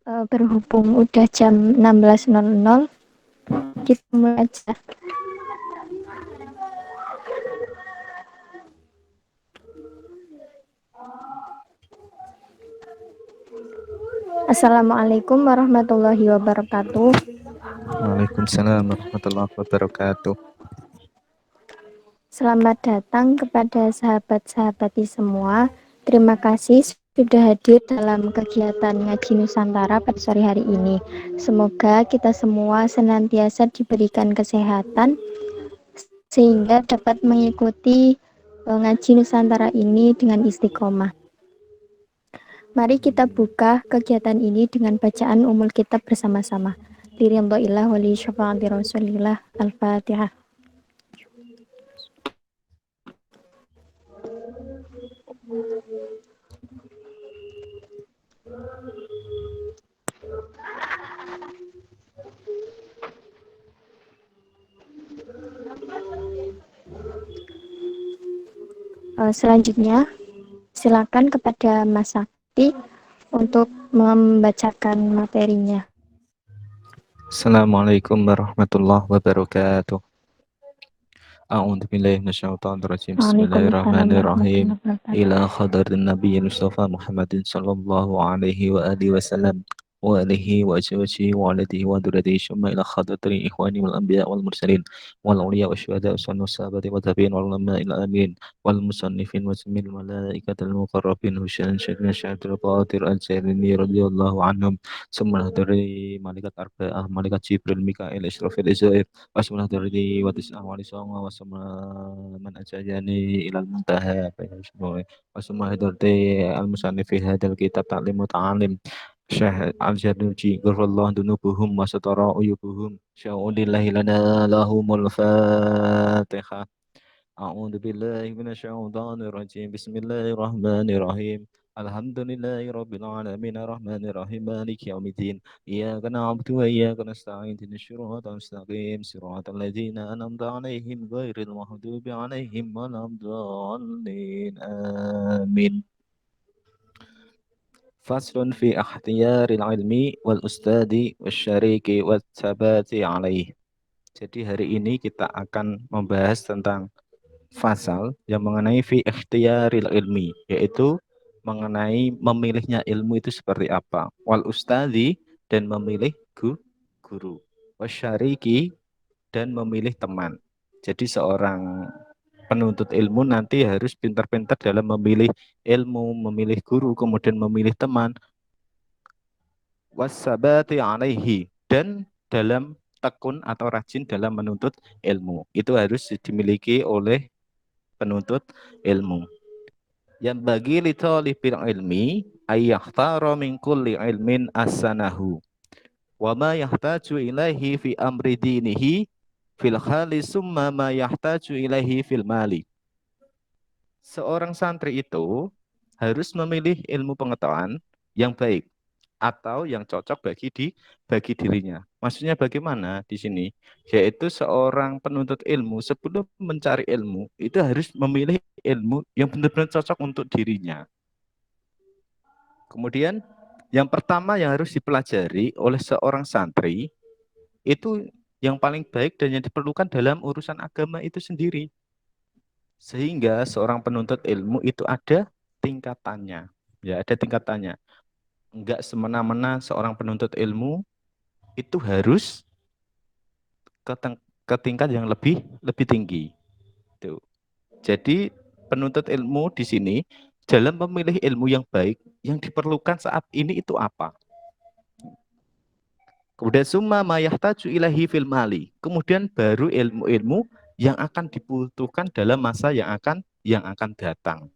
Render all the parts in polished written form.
Berhubung udah jam 16.00, kita mulai aja. Assalamualaikum warahmatullahi wabarakatuh. Waalaikumsalam warahmatullahi wabarakatuh. Selamat datang kepada sahabat-sahabati semua. Terima kasih sudah hadir dalam kegiatan Ngaji Nusantara pada sore hari ini. Semoga kita semua senantiasa diberikan kesehatan sehingga dapat mengikuti Ngaji Nusantara ini dengan istiqomah. Mari kita buka kegiatan ini dengan bacaan umul kitab bersama-sama. Liridhoillah wali syafaati Rasulillah. Al-Fatihah. Selanjutnya, silakan kepada Mas Sakti untuk membacakan materinya. Assalamualaikum warahmatullahi wabarakatuh. A'udzu billahi minasyaitonir rajim. Bismillahirrahmanirrahim. Ila hadratin Nabiyil Mustafa Muhammadin sallallahu alaihi wa alihi wasallam wa alihi wa azwajihi wa alatihi wa dzurriyyatihi summa ila hadratil ikhwani wal anbiya wal mursalin wal awliya wasyuhada wa sahabati wa tabi'in wal ulama ila amin wal musannifin wa jamil malaikatil muqarrabin husyan syadna syadul qadir al-jarini radhiyallahu anhum summa hadari malaikat arba'ah malaikat Jibril Mikail Israfil Israil wasmana dari watis awali songo wasma man ajayani ilal muntaha wasma hadarti al musannif fi hadal kitab ta'lim wa ta'alim syah al jaduji ghafallahu dunubuhum wa satara uyubuhum syaulillahi lana lahumul fatihah. A'udzu billahi minasyaitonir rajim. Bismillahirrahmanirrahim. Alhamdulillahi rabbil alamin arrahmanir rahim maliki yaumiddin. Iyyaka na'budu wa iyyaka nasta'in ihdinas siratal mustaqim siratal ladzina an'amta 'alaihim ghairil maghdubi 'alaihim waladdallin. Amin. Faslun fi ikhtiyaril ilmi wal ustadi wasyariki wat sabati 'alaihi. Jadi hari ini kita akan membahas tentang fasal yang mengenai fi ikhtiyaril ilmi, yaitu mengenai memilihnya ilmu itu seperti apa. Wal ustadi, dan memilih guru. Wasyariki, dan memilih teman. Jadi seorang penuntut ilmu nanti harus pintar-pintar dalam memilih ilmu, memilih guru, kemudian memilih teman. Wasabati alaihi, dan dalam tekun atau rajin dalam menuntut ilmu. Itu harus dimiliki oleh penuntut ilmu. Yang bagi li talibil ilmi ayyakhtara min kulli ilmin asanahu wa ma yahtaju ilaihi fi amri dinihi fil khali summa ma yahtaju ilaihi fil mali. Seorang santri itu harus memilih ilmu pengetahuan yang baik atau yang cocok bagi dirinya. Maksudnya bagaimana di sini? Yaitu seorang penuntut ilmu sebelum mencari ilmu itu harus memilih ilmu yang benar-benar cocok untuk dirinya. Kemudian yang pertama yang harus dipelajari oleh seorang santri itu yang paling baik dan yang diperlukan dalam urusan agama itu sendiri. Sehingga seorang penuntut ilmu itu ada tingkatannya. Ya, ada tingkatannya. Enggak semena-mena seorang penuntut ilmu itu harus ke tingkat yang lebih tinggi. Tuh. Jadi penuntut ilmu di sini dalam memilih ilmu yang baik yang diperlukan saat ini itu apa? Kemudian summa ma yahtaju ilahi fil mali. Kemudian baru ilmu-ilmu yang akan dibutuhkan dalam masa yang akan datang.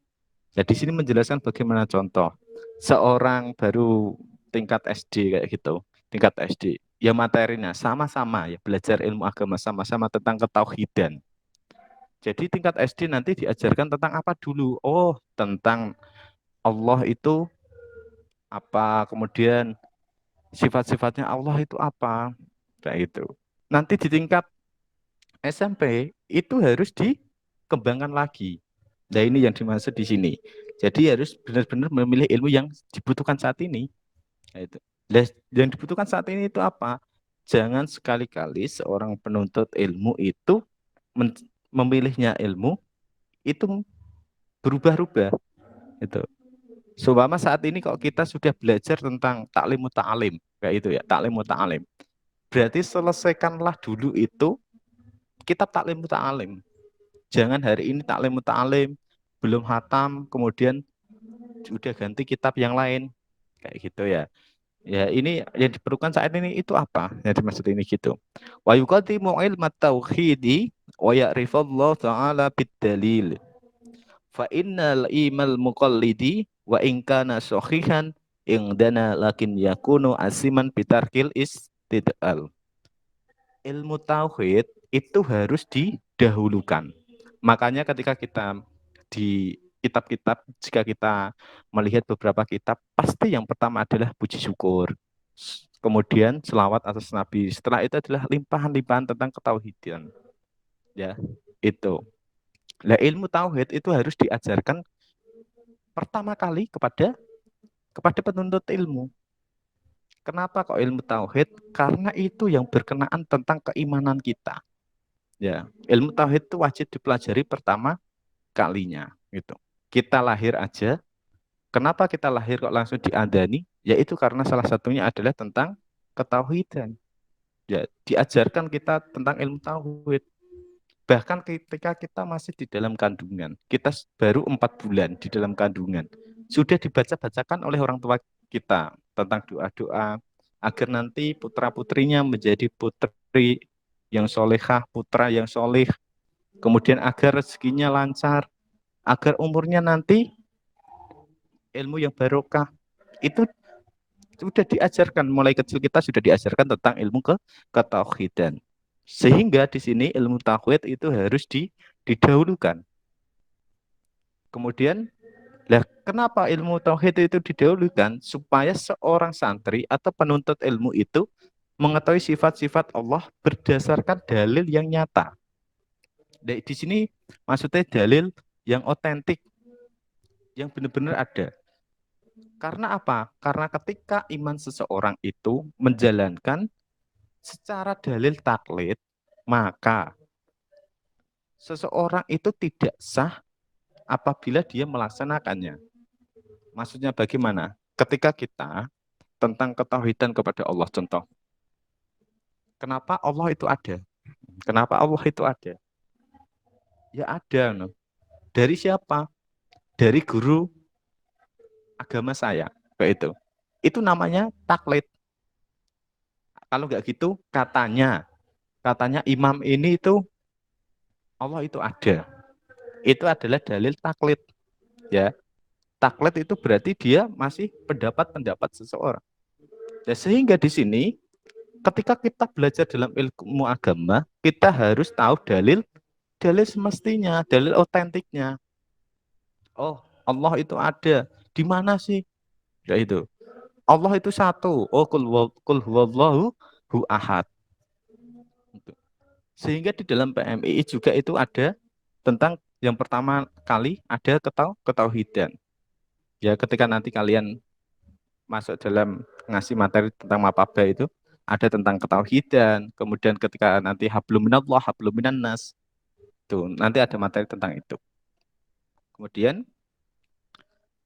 Jadi sini menjelaskan bagaimana contoh seorang baru tingkat SD kayak gitu, tingkat SD. Ya materinya sama-sama ya belajar ilmu agama sama-sama tentang ketauhidan. Jadi tingkat SD nanti diajarkan tentang apa dulu? Oh, tentang Allah itu apa, kemudian sifat-sifatnya Allah itu apa, kayak itu. Nanti di tingkat SMP itu harus dikembangkan lagi. Nah ini yang dimaksud di sini. Jadi harus benar-benar memilih ilmu yang dibutuhkan saat ini. Nah, itu. Nah, yang dibutuhkan saat ini itu apa? Jangan sekali-kali seorang penuntut ilmu itu memilihnya ilmu itu berubah-ubah. Itu. Seumpama saat ini kok kita sudah belajar tentang taklim muta'alim, kayak itu ya, taklim muta'alim. Berarti selesaikanlah dulu itu kitab taklim muta'alim. Jangan hari ini taklim muta'alim, belum hatam, kemudian sudah ganti kitab yang lain. Kayak gitu ya. Ya ini yang diperlukan saat ini itu apa? Yang dimaksud ini gitu. Wa yuqaddimu ilmat tauhidi wa ya'rifallahu ta'ala bid-dalil. Fa innal imal muqallidi wa in kana sahihan indana lakin yakunu asiman bitarkil istidlal. Ilmu tauhid itu harus didahulukan. Makanya ketika kita di kitab-kitab, jika kita melihat beberapa kitab, pasti yang pertama adalah puji syukur. Kemudian selawat atas Nabi. Setelah itu adalah limpahan-limpahan tentang ketauhidan. Ya, itu. Nah, ilmu tauhid itu harus diajarkan pertama kali kepada penuntut ilmu. Kenapa kok ilmu tauhid? Karena itu yang berkenaan tentang keimanan kita. Ya, ilmu tauhid itu wajib dipelajari pertama kalinya gitu. Kita lahir aja, kenapa kita lahir kok langsung diadani? Yaitu karena salah satunya adalah tentang ketauhidan. Ya, diajarkan kita tentang ilmu tauhid. Bahkan ketika kita masih di dalam kandungan, kita baru 4 bulan di dalam kandungan, sudah dibaca-bacakan oleh orang tua kita tentang doa-doa agar nanti putra-putrinya menjadi putri yang solehah, putra yang soleh, kemudian agar rezekinya lancar, agar umurnya nanti ilmu yang barokah. Itu sudah diajarkan mulai kecil, kita sudah diajarkan tentang ilmu ketauhidan. Sehingga di sini ilmu tauhid itu harus didahulukan. Kemudian, kenapa ilmu tauhid itu didahulukan? Supaya seorang santri atau penuntut ilmu itu mengetahui sifat-sifat Allah berdasarkan dalil yang nyata. Di sini maksudnya dalil yang otentik, yang benar-benar ada. Karena apa? Karena ketika iman seseorang itu menjalankan secara dalil taklid, maka seseorang itu tidak sah apabila dia melaksanakannya. Maksudnya bagaimana? Ketika kita tentang ketauhidan kepada Allah, contoh. Kenapa Allah itu ada? Kenapa Allah itu ada? Ya ada. No. Dari siapa? Dari guru agama saya. Kayak itu. Itu namanya taklid. Kalau nggak gitu, katanya imam ini itu Allah itu ada. Itu adalah dalil taklid. Ya, taklid itu berarti dia masih pendapat-pendapat seseorang. Ya, sehingga di sini ketika kita belajar dalam ilmu agama, kita harus tahu dalil semestinya, dalil otentiknya. Oh, Allah itu ada. Di mana sih? Ya itu. Allah itu satu. Oh, kul huwallahu hu ahad. Sehingga di dalam PMI juga itu ada tentang yang pertama kali ada ketauhidan. Ya, ketika nanti kalian masuk dalam ngasih materi tentang mapaba itu ada tentang ketauhidan, kemudian ketika nanti hablum minallah, hablum minannas, tuh nanti ada materi tentang itu. Kemudian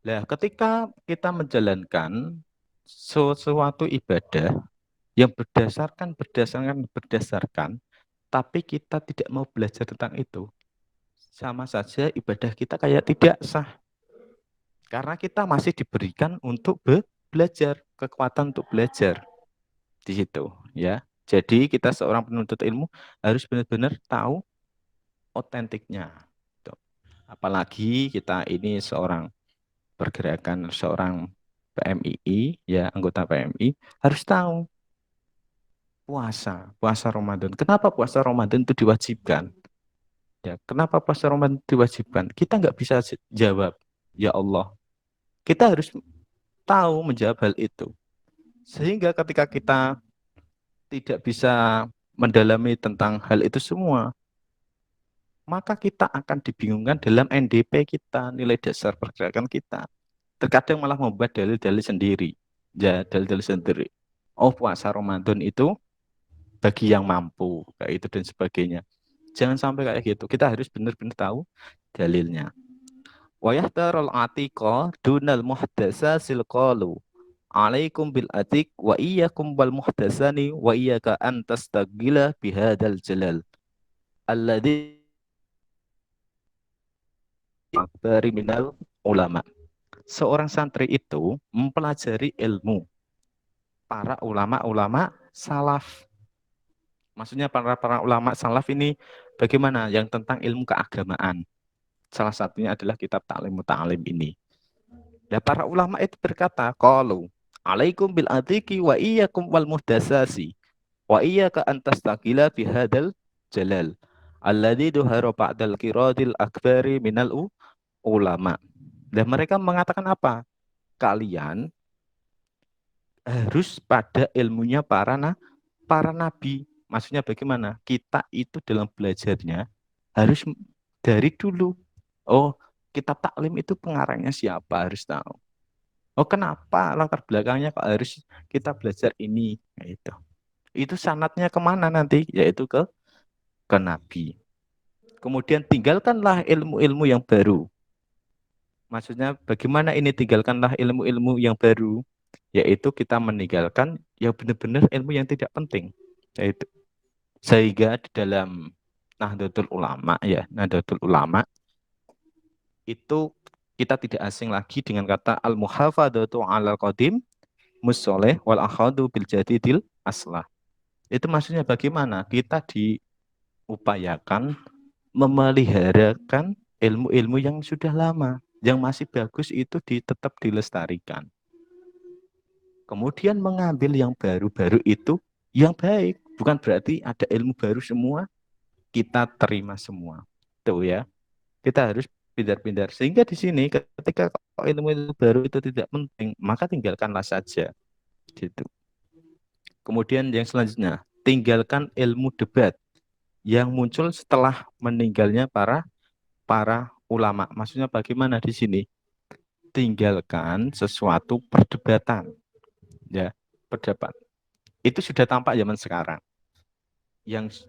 ketika kita menjalankan sesuatu ibadah yang berdasarkan, tapi kita tidak mau belajar tentang itu, sama saja ibadah kita kayak tidak sah. Karena kita masih diberikan untuk belajar, kekuatan untuk belajar di situ. ya. Jadi kita seorang penuntut ilmu harus benar-benar tahu otentiknya. Tuh. Apalagi kita ini seorang pergerakan, seorang PMII, ya anggota PMI, harus tahu puasa Ramadan. Kenapa puasa Ramadan itu diwajibkan? Ya, kenapa puasa Ramadan itu diwajibkan? Kita nggak bisa jawab, ya Allah. Kita harus tahu menjawab hal itu. Sehingga ketika kita tidak bisa mendalami tentang hal itu semua, maka kita akan dibingungkan dalam NDP kita, nilai dasar pergerakan kita. Terkadang malah membuat dalil-dalil sendiri. Ya, dalil-dalil sendiri. Oh, puasa Ramadan itu bagi yang mampu, kayak itu dan sebagainya. Jangan sampai kayak gitu. Kita harus benar-benar tahu dalilnya. Wa yahtarul atiqa dunal muhdasa silqalu. Alaikum bil atik wa iyyakum wal muhdasani wa iyyaka an tastagila bihadal jalal. Alladhi akbari minal ulama. Seorang santri itu mempelajari ilmu para ulama-ulama salaf. Maksudnya para ulama salaf ini bagaimana? Yang tentang ilmu keagamaan. Salah satunya adalah kitab Ta'lim Muta'alim ini. Ya, para ulama itu berkata, qalu alaikum bil adiki wa iyyakum wal muhdasasi wa iyyaka an tastaqila bihadal jalal alladzi duharu ba'dal qiradil akbari minal ulama. Dan mereka mengatakan apa? Kalian harus pada ilmunya para nabi. Maksudnya bagaimana? Kita itu dalam belajarnya harus dari dulu. Oh, kitab taklim itu pengarangnya siapa? Harus tahu. Oh, kenapa latar belakangnya kok harus kita belajar ini? Nah, itu sanatnya kemana nanti? Yaitu ke nabi. Kemudian tinggalkanlah ilmu-ilmu yang baru. Maksudnya bagaimana ini tinggalkanlah ilmu-ilmu yang baru? Yaitu kita meninggalkan yang benar-benar ilmu yang tidak penting. Yaitu sehingga di dalam Nahdlatul Ulama ya, Nahdlatul Ulama itu kita tidak asing lagi dengan kata al-muhafadzatu 'alal qadim musoleh wal akhadu bil jadidil aslah. Itu maksudnya bagaimana? Kita diupayakan memeliharakan ilmu-ilmu yang sudah lama, yang masih bagus itu tetap dilestarikan. Kemudian mengambil yang baru-baru itu yang baik. Bukan berarti ada ilmu baru semua, kita terima semua. Tuh ya. Kita harus pindah-pindah. Sehingga di sini ketika ilmu baru itu tidak penting, maka tinggalkanlah saja. Gitu. Kemudian yang selanjutnya, tinggalkan ilmu debat yang muncul setelah meninggalnya para ulama. Maksudnya bagaimana di sini? Tinggalkan sesuatu perdebatan, ya, pendapat. Itu sudah tampak zaman sekarang. Yang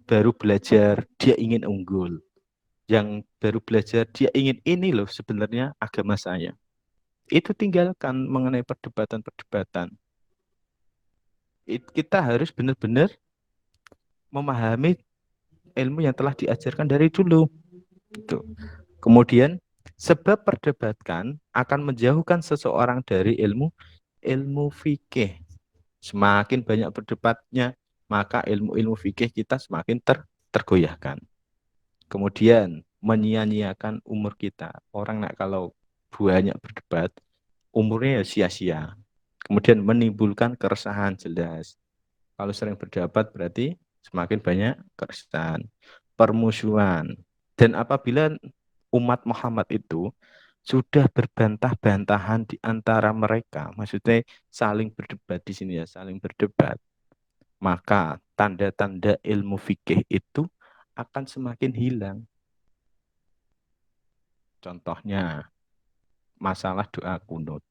baru belajar dia ingin unggul. Yang baru belajar dia ingin ini loh sebenarnya agama saya. Itu tinggalkan mengenai perdebatan-perdebatan. Kita harus benar-benar memahami ilmu yang telah diajarkan dari dulu. Gitu. Kemudian, sebab perdebatkan akan menjauhkan seseorang dari ilmu fikih. Semakin banyak berdebatnya, maka ilmu-ilmu fikih kita semakin tergoyahkan. Kemudian, menyia-nyiakan umur kita. Orang kalau banyak berdebat, umurnya sia-sia. Kemudian menimbulkan keresahan jelas. Kalau sering berdebat berarti semakin banyak keresahan, permusuhan. Dan apabila umat Muhammad itu sudah berbantah-bantahan di antara mereka, maksudnya saling berdebat di sini ya, saling berdebat, maka tanda-tanda ilmu fikih itu akan semakin hilang. Contohnya masalah doa kunut.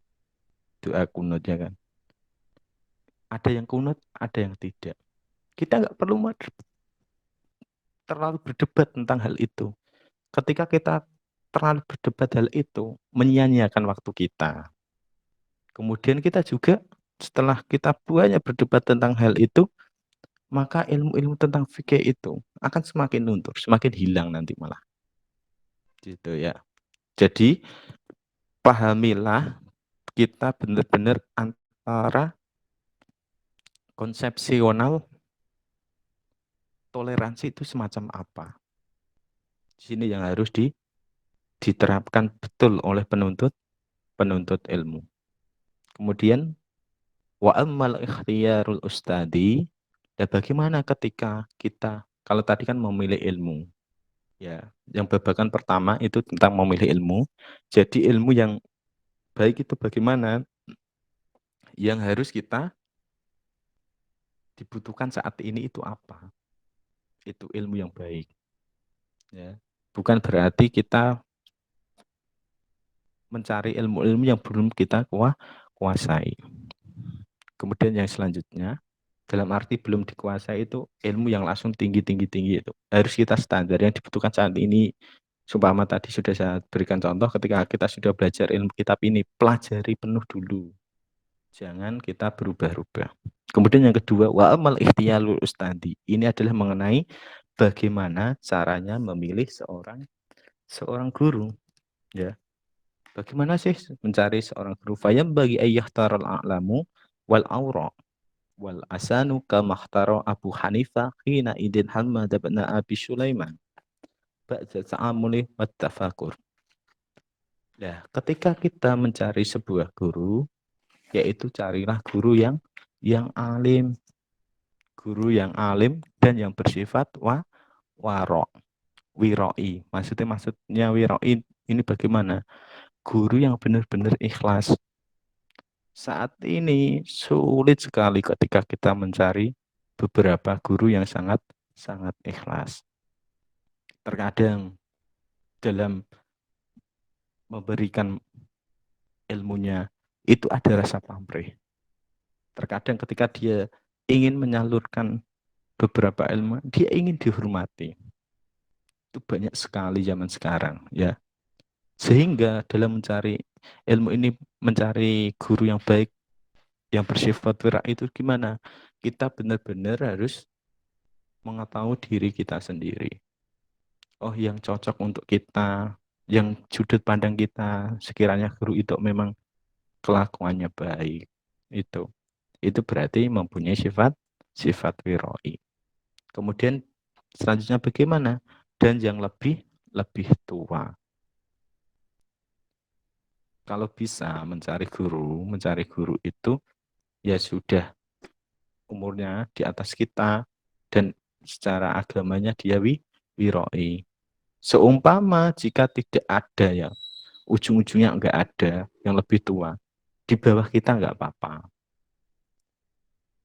Doa kunut ya kan. Ada yang kunut, ada yang tidak. Kita nggak perlu terlalu berdebat tentang hal itu. Ketika kita terlalu berdebat hal itu, menyia-nyiakan waktu kita. Kemudian kita juga setelah kita banyak berdebat tentang hal itu, maka ilmu-ilmu tentang fikih itu akan semakin luntur, semakin hilang nanti malah. Gitu ya. Jadi pahamilah kita benar-benar antara konsepsional toleransi itu semacam apa? Di sini yang harus diterapkan betul oleh penuntut ilmu. Kemudian wa ammal ikhtiyarul ustadi, dan bagaimana ketika kita, kalau tadi kan memilih ilmu, ya, yang babakan pertama itu tentang memilih ilmu. Jadi ilmu yang baik itu bagaimana, yang harus kita dibutuhkan saat ini itu apa? Itu ilmu yang baik. Ya. Bukan berarti kita mencari ilmu-ilmu yang belum kita kuasai. Kemudian yang selanjutnya, dalam arti belum dikuasai itu ilmu yang langsung tinggi itu. Harus kita standar yang dibutuhkan saat ini. Sumpama tadi sudah saya berikan contoh, ketika kita sudah belajar ilmu kitab ini, pelajari penuh dulu. Jangan kita berubah-ubah. Kemudian yang kedua, wa amal ikhtiyalul ustadi. Ini adalah mengenai bagaimana caranya memilih seorang guru. Ya. Bagaimana sih mencari seorang guru? Fayam bagi ayyahtaral a'lamu wal aura wal asanu kamahtaro Abu Hanifah hina idin Hamad bin Abi Sulaiman ba'da ta'amuli wa tafakur. Nah, ketika kita mencari sebuah guru, yaitu carilah guru yang alim, dan yang bersifat waro, wiroi. Maksudnya wiroi ini bagaimana? Guru yang benar-benar ikhlas. Saat ini sulit sekali ketika kita mencari beberapa guru yang sangat ikhlas. Terkadang dalam memberikan ilmunya itu ada rasa pamrih. Terkadang ketika dia ingin menyalurkan beberapa ilmu, dia ingin dihormati. Itu banyak sekali zaman sekarang, ya. Sehingga dalam mencari ilmu ini, mencari guru yang baik, yang bersifat wira itu gimana? Kita benar-benar harus mengetahui diri kita sendiri. Oh, yang cocok untuk kita, yang sudut pandang kita, sekiranya guru itu memang kelakuannya baik, itu berarti mempunyai sifat wiroi. Kemudian selanjutnya bagaimana? Dan yang lebih tua. Kalau bisa mencari guru itu ya sudah umurnya di atas kita dan secara agamanya dia wiroi. Seumpama jika tidak ada yang ujung-ujungnya enggak ada yang lebih tua, di bawah kita enggak apa-apa.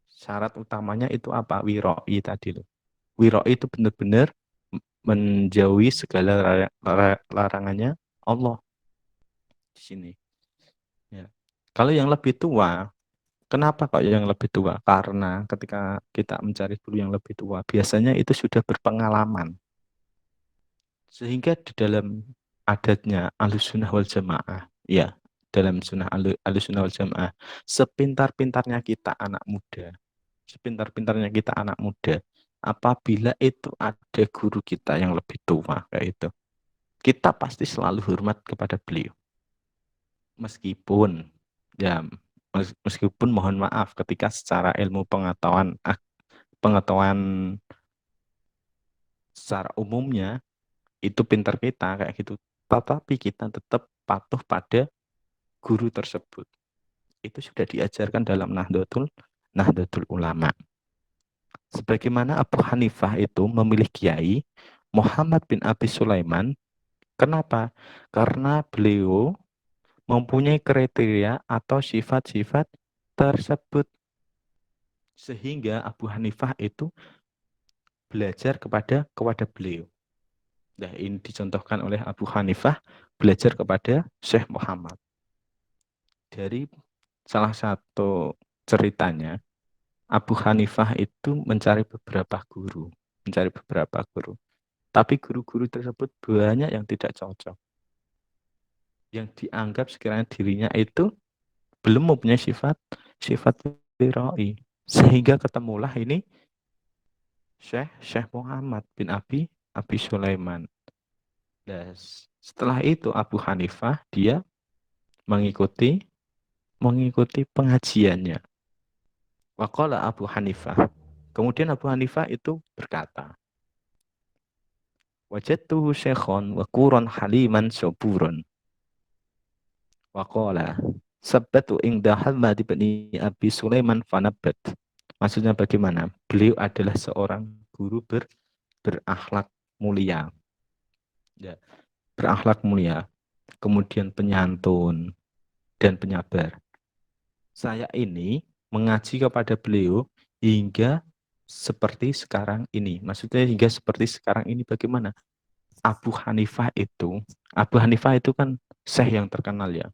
Syarat utamanya itu apa? Wiroi tadi loh. Wiroi itu benar-benar menjauhi segala larangannya Allah di sini. Ya. Kalau yang lebih tua, kenapa kok yang lebih tua? Karena ketika kita mencari guru yang lebih tua, biasanya itu sudah berpengalaman. Sehingga di dalam adatnya Ahlussunnah wal Jamaah, ya, dalam sunnah Ahlussunnah wal Jamaah, sepintar-pintarnya kita anak muda, apabila itu ada guru kita yang lebih tua kayak itu, kita pasti selalu hormat kepada beliau. Meskipun mohon maaf ketika secara ilmu pengetahuan secara umumnya itu pintar kita kayak gitu, tetapi kita tetap patuh pada guru tersebut. Itu sudah diajarkan dalam Nahdlatul Ulama. Sebagaimana Abu Hanifah itu memilih kiai Muhammad bin Abi Sulaiman. Kenapa? Karena beliau mempunyai kriteria atau sifat-sifat tersebut. Sehingga Abu Hanifah itu belajar kepada beliau. Nah, ini dicontohkan oleh Abu Hanifah belajar kepada Syekh Muhammad. Dari salah satu ceritanya, Abu Hanifah itu mencari beberapa guru. Tapi guru-guru tersebut banyak yang tidak cocok. Yang dianggap sekiranya dirinya itu belum mempunyai sifat wiroi. Sehingga ketemulah ini Syekh Muhammad bin Abi Sulaiman. Dan setelah itu Abu Hanifah dia mengikuti pengajiannya. Waqala Abu Hanifah. Kemudian Abu Hanifah itu berkata, wajadtuhu syekhon wa quran haliman soburon. Waqala sabbatu ingda Hamad bin Abi Sulaiman fanabbat. Maksudnya bagaimana? Beliau adalah seorang guru berakhlak mulia. Ya, berakhlak mulia. Kemudian penyantun dan penyabar. Saya ini mengaji kepada beliau hingga seperti sekarang ini. Maksudnya hingga seperti sekarang ini bagaimana? Abu Hanifah itu, Abu Hanifah itu kan syekh yang terkenal ya,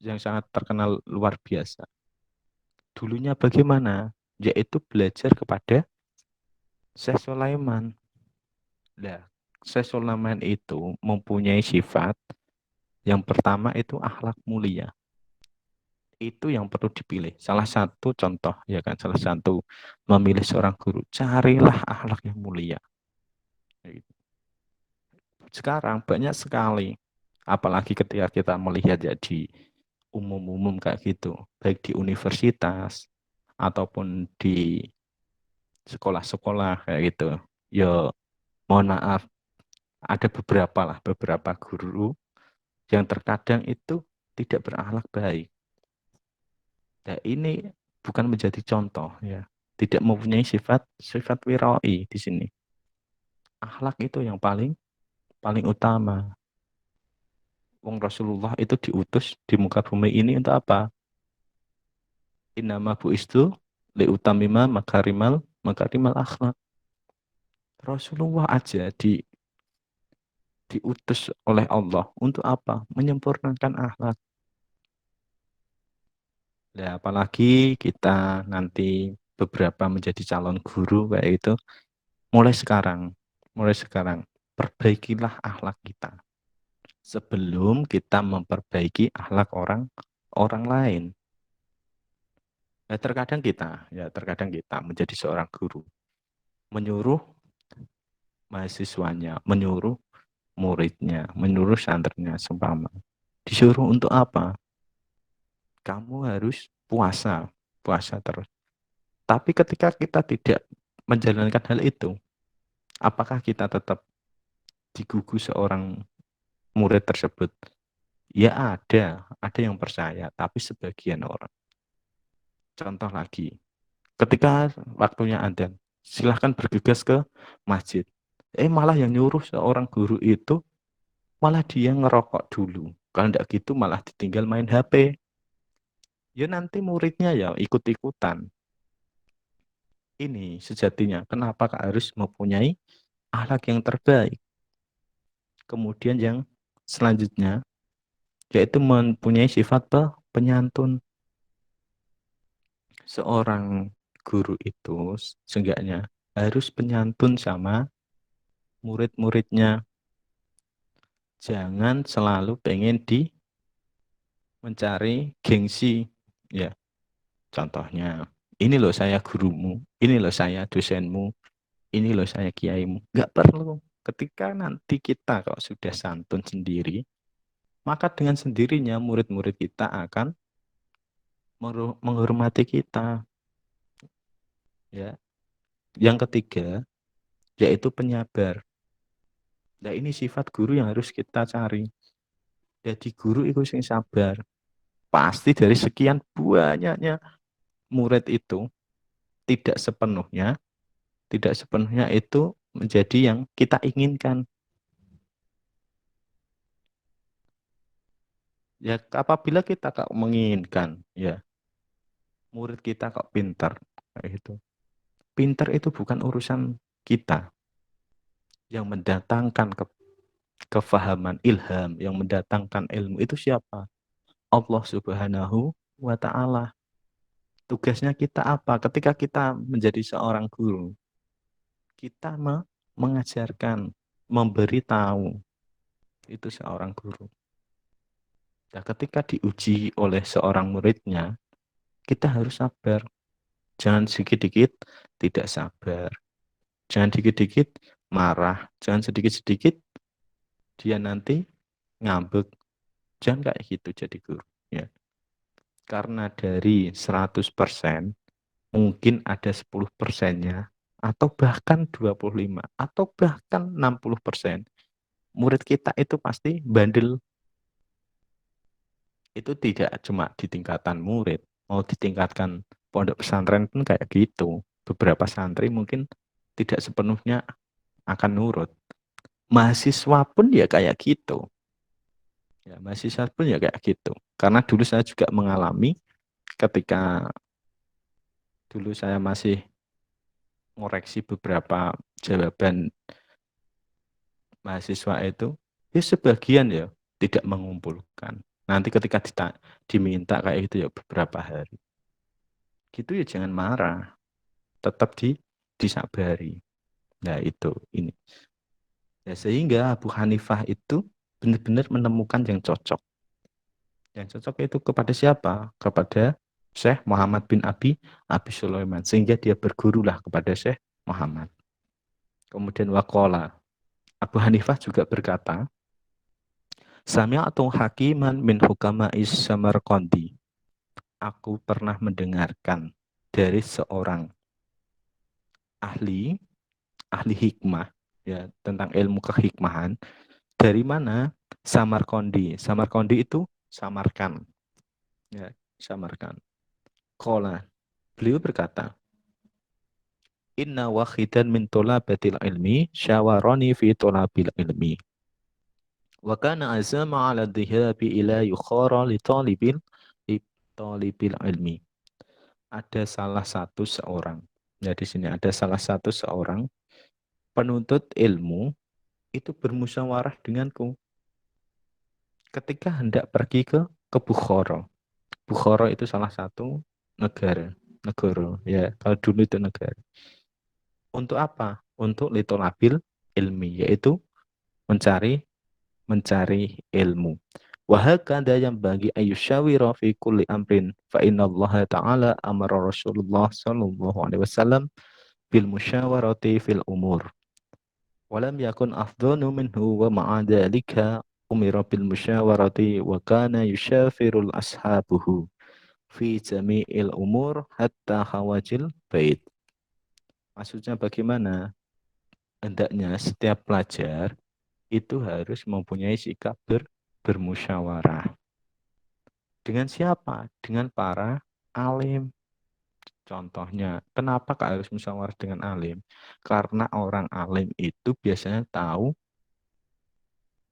yang sangat terkenal luar biasa. Dulunya bagaimana? Yaitu belajar kepada Syekh Sulaiman. Nah, Syekh Sulaiman itu mempunyai sifat yang pertama itu akhlak mulia. Itu yang perlu dipilih. Salah satu contoh ya kan, salah satu memilih seorang guru, carilah akhlak yang mulia. Sekarang banyak sekali, apalagi ketika kita melihat ya di umum-umum kayak gitu, baik di universitas ataupun di sekolah-sekolah kayak gitu. Ya mohon maaf, ada beberapa guru yang terkadang itu tidak berakhlak baik. Nah, ini bukan menjadi contoh ya. Tidak mempunyai sifat wira'i di sini. Akhlak itu yang paling paling utama. Wong Rasulullah itu diutus di muka bumi ini untuk apa? Innama bu'istu liutamima makarimal akhlak. Rasulullah aja diutus oleh Allah untuk apa? Menyempurnakan akhlak. Ya, apalagi kita nanti beberapa menjadi calon guru kayak itu, mulai sekarang, perbaikilah akhlak kita sebelum kita memperbaiki akhlak orang lain. Terkadang kita menjadi seorang guru, menyuruh mahasiswanya, menyuruh muridnya, menyuruh santrinya, seumpama. Disuruh untuk apa? Kamu harus puasa terus. Tapi ketika kita tidak menjalankan hal itu, apakah kita tetap digugu seorang murid tersebut? Ya ada yang percaya, tapi sebagian orang. Contoh lagi, ketika waktunya adzan, silahkan bergegas ke masjid. Malah yang nyuruh seorang guru itu, malah dia ngerokok dulu. Kalau tidak gitu malah ditinggal main HP. Ya nanti muridnya ya ikut-ikutan. Ini sejatinya, kenapa harus mempunyai akhlak yang terbaik. Kemudian yang selanjutnya, yaitu mempunyai sifat penyantun. Seorang guru itu seenggaknya harus penyantun sama murid-muridnya. Jangan selalu pengen mencari gengsi. Ya, contohnya, ini loh saya gurumu, ini loh saya dosenmu, ini loh saya kiaimu. Nggak perlu. Ketika nanti kita kalau sudah santun sendiri, maka dengan sendirinya murid-murid kita akan menghormati kita. Ya. Yang ketiga, yaitu penyabar. Nah, ini sifat guru yang harus kita cari. Jadi guru itu yang sabar. Pasti dari sekian banyaknya murid itu tidak sepenuhnya itu menjadi yang kita inginkan. Ya, apabila kita kok menginginkan ya murid kita kok pintar kayak gitu. Pintar itu bukan urusan kita. Yang mendatangkan kefahaman, ilham, yang mendatangkan ilmu itu siapa? Allah Subhanahu wa taala. Tugasnya kita apa? Ketika kita menjadi seorang guru, kita mengajarkan, memberi tahu. Itu seorang guru. Nah, ketika diuji oleh seorang muridnya, kita harus sabar. Jangan sedikit-sedikit tidak sabar. Jangan sedikit-sedikit marah. Jangan sedikit-sedikit dia nanti ngambek. Jangan kayak gitu jadi guru. Ya. Karena dari 100% mungkin ada 10%-nya atau bahkan 25 atau bahkan 60%. Murid kita itu pasti bandel. Itu tidak cuma di tingkatan murid, mau ditingkatkan pondok pesantren pun kayak gitu. Beberapa santri mungkin tidak sepenuhnya akan nurut. Mahasiswa pun ya kayak gitu. Ya, mahasiswa pun ya kayak gitu. Karena dulu saya juga mengalami ketika dulu saya masih ngoreksi beberapa jawaban mahasiswa itu, ya sebagian ya tidak mengumpulkan. Nanti ketika diminta kayak gitu ya beberapa hari. Gitu ya jangan marah, tetap disabari. Nah itu ini. Ya, sehingga Abu Hanifah itu benar-benar menemukan yang cocok. Yang cocok itu kepada siapa? Kepada Syekh Muhammad bin Abi Sulaiman. Sehingga dia bergurulah kepada Syekh Muhammad. Kemudian wakola. Abu Hanifah juga berkata, Sami'atu hakiman min hukama'is Samarqandi. Aku pernah mendengarkan dari seorang ahli hikmah ya tentang ilmu kehikmahan dari mana Samarqandi. Samarqandi itu Samarkan ya, Samarkan. Qala, beliau berkata, Inna wahidan min tolabatil ilmi syawarani fi tolabil ilmi. Wa kana azama ala dhihabi ila yukhara li talibil ilmi. Ada salah satu seorang. Ya di sini ada salah satu seorang penuntut ilmu itu bermusyawarah denganku ketika hendak pergi ke Bukhara. Bukhara itu salah satu negara. Negara ya, kalau dulu itu negara. Untuk apa? Untuk litolabil ilmi, yaitu mencari ilmu. Wahakanda yang bagi ayusyawira fi kulli amrin fa inna Allah ta'ala amara Rasulullah sallallahu alaihi wasallam bil musyawarati fil umur. Walam yakun afdhanu minhu wa ma'a dhalika umira bil musyawarati wa kana yusyafirul ashabuhu fi jami'il umur hatta khawajil bait. Maksudnya bagaimana? Hendaknya setiap pelajar itu harus mempunyai sikap bermusyawarah. Dengan siapa? Dengan para alim. Contohnya, kenapa harus musyawarah dengan alim? Karena orang alim itu biasanya tahu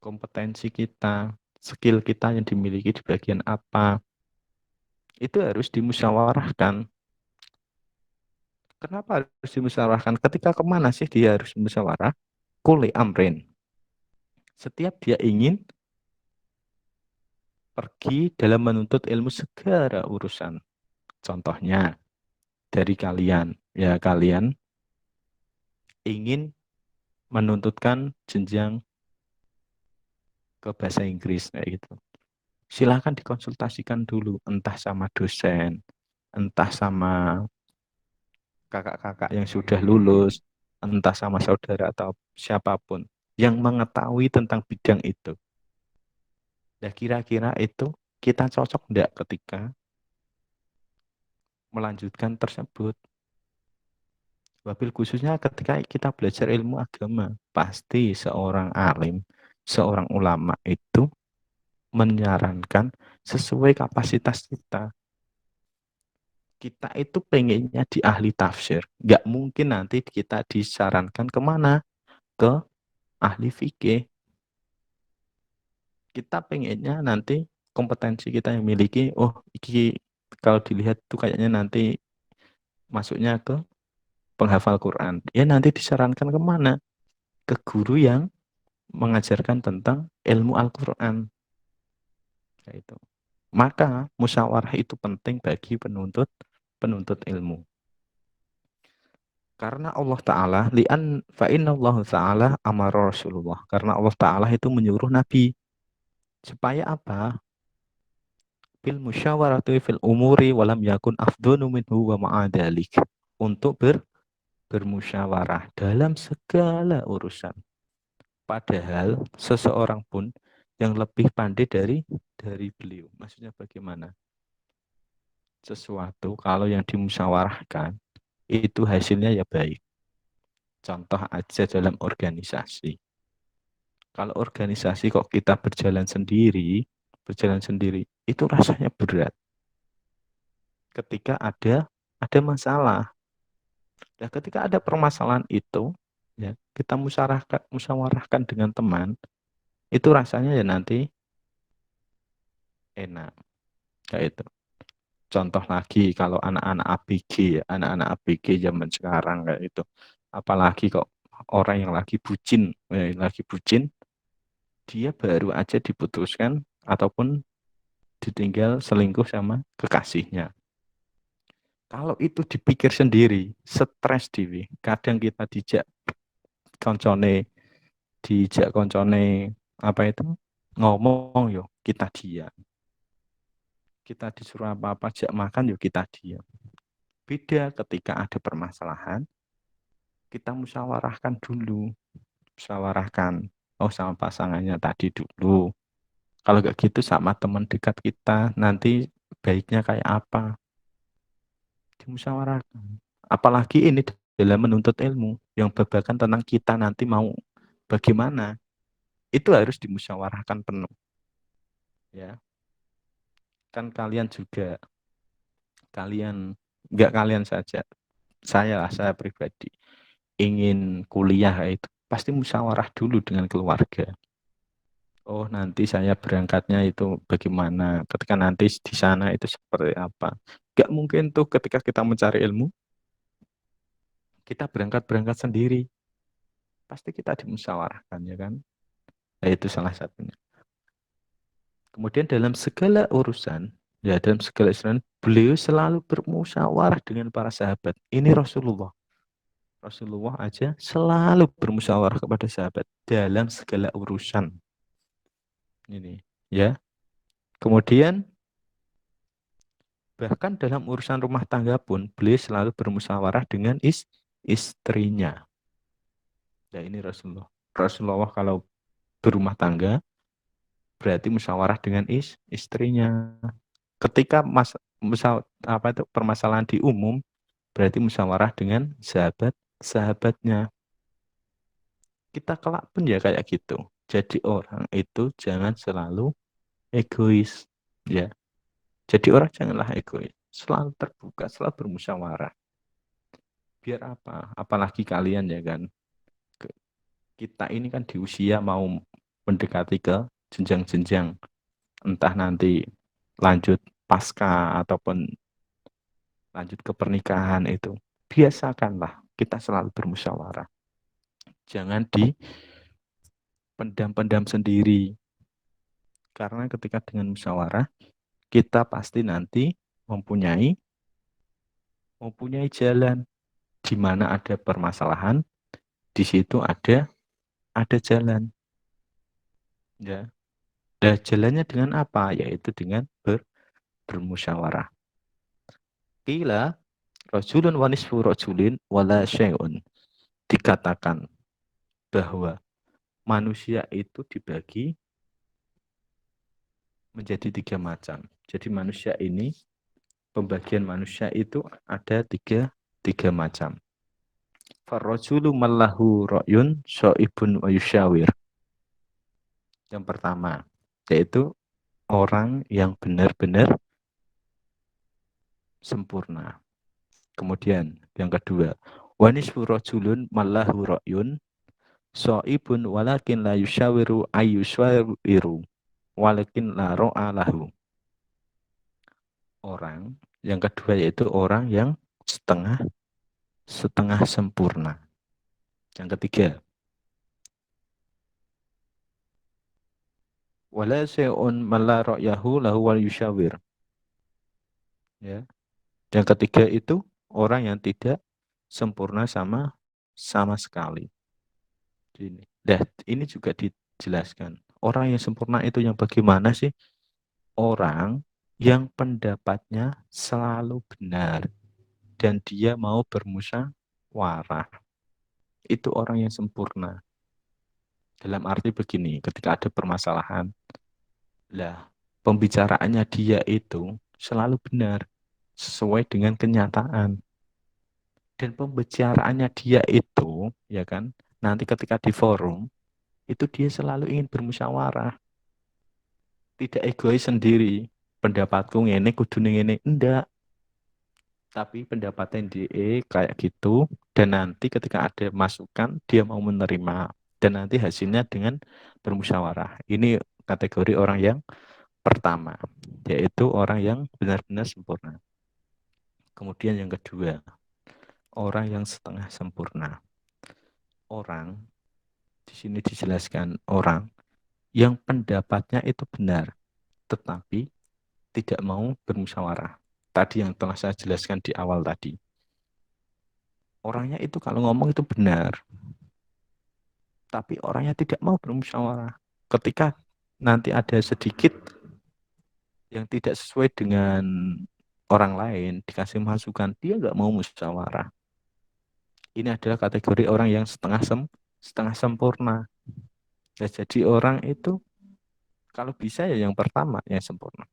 kompetensi kita, skill kita yang dimiliki di bagian apa. Itu harus dimusyawarahkan. Kenapa harus dimusyawarahkan? Ketika kemana sih dia harus musyawarah? Kuli amrin. Setiap dia ingin pergi dalam menuntut ilmu segala urusan. Contohnya, dari kalian, ya kalian ingin menuntutkan jenjang ke bahasa Inggris kayak gitu. Silahkan dikonsultasikan dulu, entah sama dosen, entah sama kakak-kakak yang sudah lulus, entah sama saudara atau siapapun yang mengetahui tentang bidang itu. Ya kira-kira itu kita cocok enggak ketika melanjutkan tersebut. Wabil khususnya ketika kita belajar ilmu agama, pasti seorang alim, seorang ulama itu menyarankan sesuai kapasitas kita. Kita itu pengennya di ahli tafsir. Nggak mungkin nanti kita disarankan kemana? Ke ahli fikih. Kita pengennya nanti kompetensi kita yang miliki, oh ini kalau dilihat tuh kayaknya nanti masuknya ke penghafal Quran. Ya nanti disarankan kemana? Ke guru yang mengajarkan tentang ilmu Al-Quran. Itu. Maka musyawarah itu penting bagi penuntut ilmu. Karena Allah Ta'ala, fa inna Allah Ta'ala amara Rasulullah. Karena Allah Ta'ala itu menyuruh Nabi. Supaya apa? Bil musyawarati fil umuri walam yakun afdhanu minhu wa ma'adalik. Untuk bermusyawarah dalam segala urusan. Padahal seseorang pun yang lebih pandai dari beliau. Maksudnya bagaimana? sesuatu kalau yang dimusyawarahkan itu hasilnya ya baik. Contoh aja dalam organisasi. Kalau organisasi kok kita berjalan sendiri, itu rasanya berat. Ketika ada masalah. Ya, ketika ada permasalahan itu, ya, kita musyawarahkan dengan teman, itu rasanya ya nanti enak. Kayak itu. Contoh lagi kalau anak-anak ABG, ya, anak-anak ABG zaman sekarang kayak itu. Apalagi kok orang yang lagi bucin, dia baru aja diputuskan ataupun ditinggal selingkuh sama kekasihnya. Kalau itu dipikir sendiri, stres Dewi. Kadang kita koncone, dijak koncone apa itu ngomong yo kita diam. Kita disuruh apa-apa jak makan yo kita diam. Beda ketika ada permasalahan, kita musyawarahkan dulu. Musyawarahkan, oh sama pasangannya tadi dulu. Kalau nggak gitu sama teman dekat kita, nanti baiknya kayak apa? Dimusyawarahkan. Apalagi ini dalam menuntut ilmu, yang babakan tentang kita nanti mau bagaimana, itu harus dimusyawarahkan penuh. Ya, kan nggak kalian saja, saya pribadi ingin kuliah itu pasti musyawarah dulu dengan keluarga. Oh, nanti saya berangkatnya itu bagaimana, ketika nanti di sana itu seperti apa. Nggak mungkin tuh ketika kita mencari ilmu, kita berangkat sendiri. Pasti kita dimusyawarahkan, ya kan? Nah, itu salah satunya. Kemudian dalam segala urusan, beliau selalu bermusyawarah dengan para sahabat. Ini Rasulullah. Rasulullah aja selalu bermusyawarah kepada sahabat dalam segala urusan. Ini, ya. Kemudian bahkan dalam urusan rumah tangga pun beliau selalu bermusyawarah dengan istrinya. Nah, ini Rasulullah. Rasulullah kalau berumah tangga berarti musyawarah dengan istrinya. Ketika permasalahan di umum berarti musyawarah dengan sahabatnya. Kita kelak pun ya kayak gitu. Jadi orang itu jangan selalu egois, ya. Jadi orang janganlah egois, selalu terbuka, selalu bermusyawarah. Biar apa? Apalagi kalian ya kan. Kita ini kan di usia mau mendekati ke jenjang-jenjang, entah nanti lanjut pasca ataupun lanjut ke pernikahan itu. Biasakanlah kita selalu bermusyawarah. Jangan dipendam-pendam sendiri. Karena ketika dengan musyawarah, kita pasti nanti mempunyai jalan. Di mana ada permasalahan, di situ ada jalan. Ya. Dan jalannya dengan apa? Yaitu dengan bermusyawarah. Qila rajulun wa nisfu rajulin wala syai'un. Dikatakan bahwa manusia itu dibagi menjadi 3 macam. Jadi manusia ini, pembagian manusia itu ada tiga macam. Farrajulu mallahu ra'yun sya'ibun wa yusyawir. Yang pertama, yaitu orang yang benar-benar sempurna. Kemudian yang kedua, wa nisfu rajulun mallahu ra'yun sya'ibun walakin la yusyawiru ayyusyawiru walakin la ro'a lahu. Orang yang kedua yaitu orang yang setengah sempurna. Yang ketiga, wala syai'un malla ra'yahu lahu wal yusyawir. Ya. Yang ketiga itu orang yang tidak sempurna sama sekali. Ini juga dijelaskan. Orang yang sempurna itu yang bagaimana sih? Orang yang pendapatnya selalu benar dan dia mau bermusyawarah. Itu orang yang sempurna. Dalam arti begini, ketika ada permasalahan, pembicaraannya dia itu selalu benar. sesuai dengan kenyataan. Dan pembicaraannya dia itu, ya kan, nanti ketika di forum, itu dia selalu ingin bermusyawarah. Tidak egois sendiri. Pendapatku ngene, kudu ngene. Enggak. Tapi pendapatnya DE kayak gitu, dan nanti ketika ada masukan, dia mau menerima. Dan nanti hasilnya dengan bermusyawarah. Ini kategori orang yang pertama, yaitu orang yang benar-benar sempurna. Kemudian yang kedua, orang yang setengah sempurna. Orang, di sini dijelaskan orang yang pendapatnya itu benar, tetapi tidak mau bermusyawarah. Tadi yang telah saya jelaskan di awal tadi. Orangnya itu kalau ngomong itu benar, tapi orangnya tidak mau bermusyawarah. Ketika nanti ada sedikit yang tidak sesuai dengan orang lain, dikasih masukan, dia nggak mau musyawarah. Ini adalah kategori orang yang setengah sempurna. Ya, jadi orang itu kalau bisa ya yang pertama yang sempurna.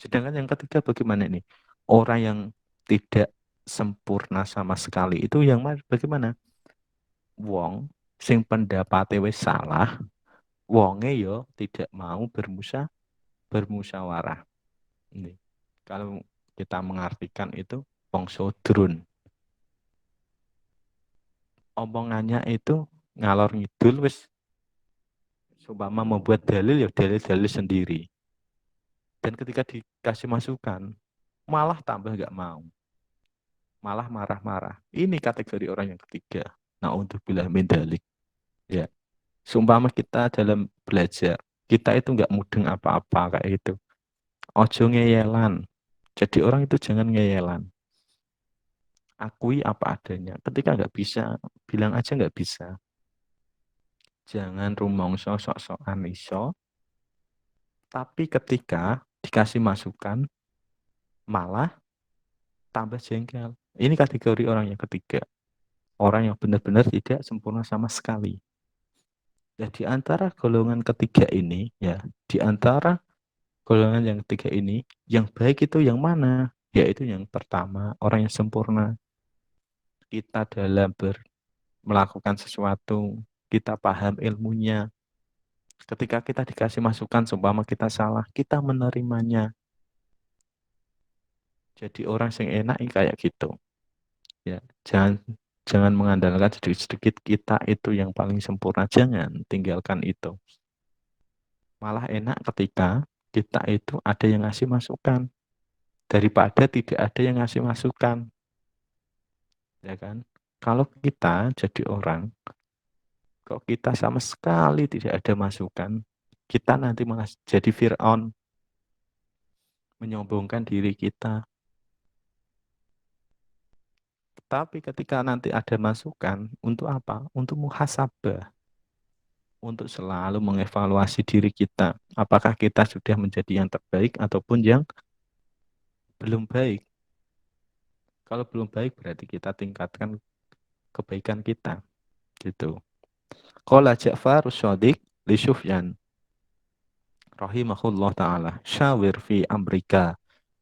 Sedangkan yang ketiga bagaimana ini? Orang yang tidak sempurna sama sekali itu yang bagaimana? Wong sing pendapate wis salah, wonge yo tidak mau bermusyawarah. Ini. Kalau kita mengartikan itu wong sodrun. Omongannya itu ngalor ngidul wis seumpama membuat dalil ya dalil-dalil sendiri. Dan ketika dikasih masukan, malah tambah nggak mau. Malah marah-marah. Ini kategori orang yang ketiga. Nah, untuk bilah mendalik. Ya. Seumpama kita dalam belajar, kita itu nggak mudeng apa-apa kayak gitu. Ojo ngeyelan. Jadi orang itu jangan ngeyelan. Akui apa adanya. Ketika nggak bisa, bilang aja nggak bisa. Jangan rumongso sok-sokan iso. Tapi ketika dikasih masukan, malah tambah jengkel. Ini kategori orang yang ketiga. Orang yang benar-benar tidak sempurna sama sekali. Ya, di antara golongan ketiga ini, ya, di antara golongan yang ketiga ini, yang baik itu yang mana? Yaitu yang pertama, orang yang sempurna. Kita dalam melakukan sesuatu, kita paham ilmunya. Ketika kita dikasih masukan, seumpama kita salah, kita menerimanya. Jadi orang yang enak kayak gitu. Ya, jangan mengandalkan sedikit-sedikit kita itu yang paling sempurna. Jangan tinggalkan itu. Malah enak ketika kita itu ada yang ngasih masukan daripada tidak ada yang ngasih masukan. Ya kan? Kalau kita jadi orang, kok kita sama sekali tidak ada masukan, kita nanti malah jadi Fir'aun, menyombongkan diri kita. Tapi ketika nanti ada masukan, untuk apa? Untuk muhasabah. Untuk selalu mengevaluasi diri kita. Apakah kita sudah menjadi yang terbaik ataupun yang belum baik. Kalau belum baik berarti kita tingkatkan kebaikan kita. Gitu. Qala Ja'far Shadiq li Sufyan rahimahullah ta'ala syawir fi amrika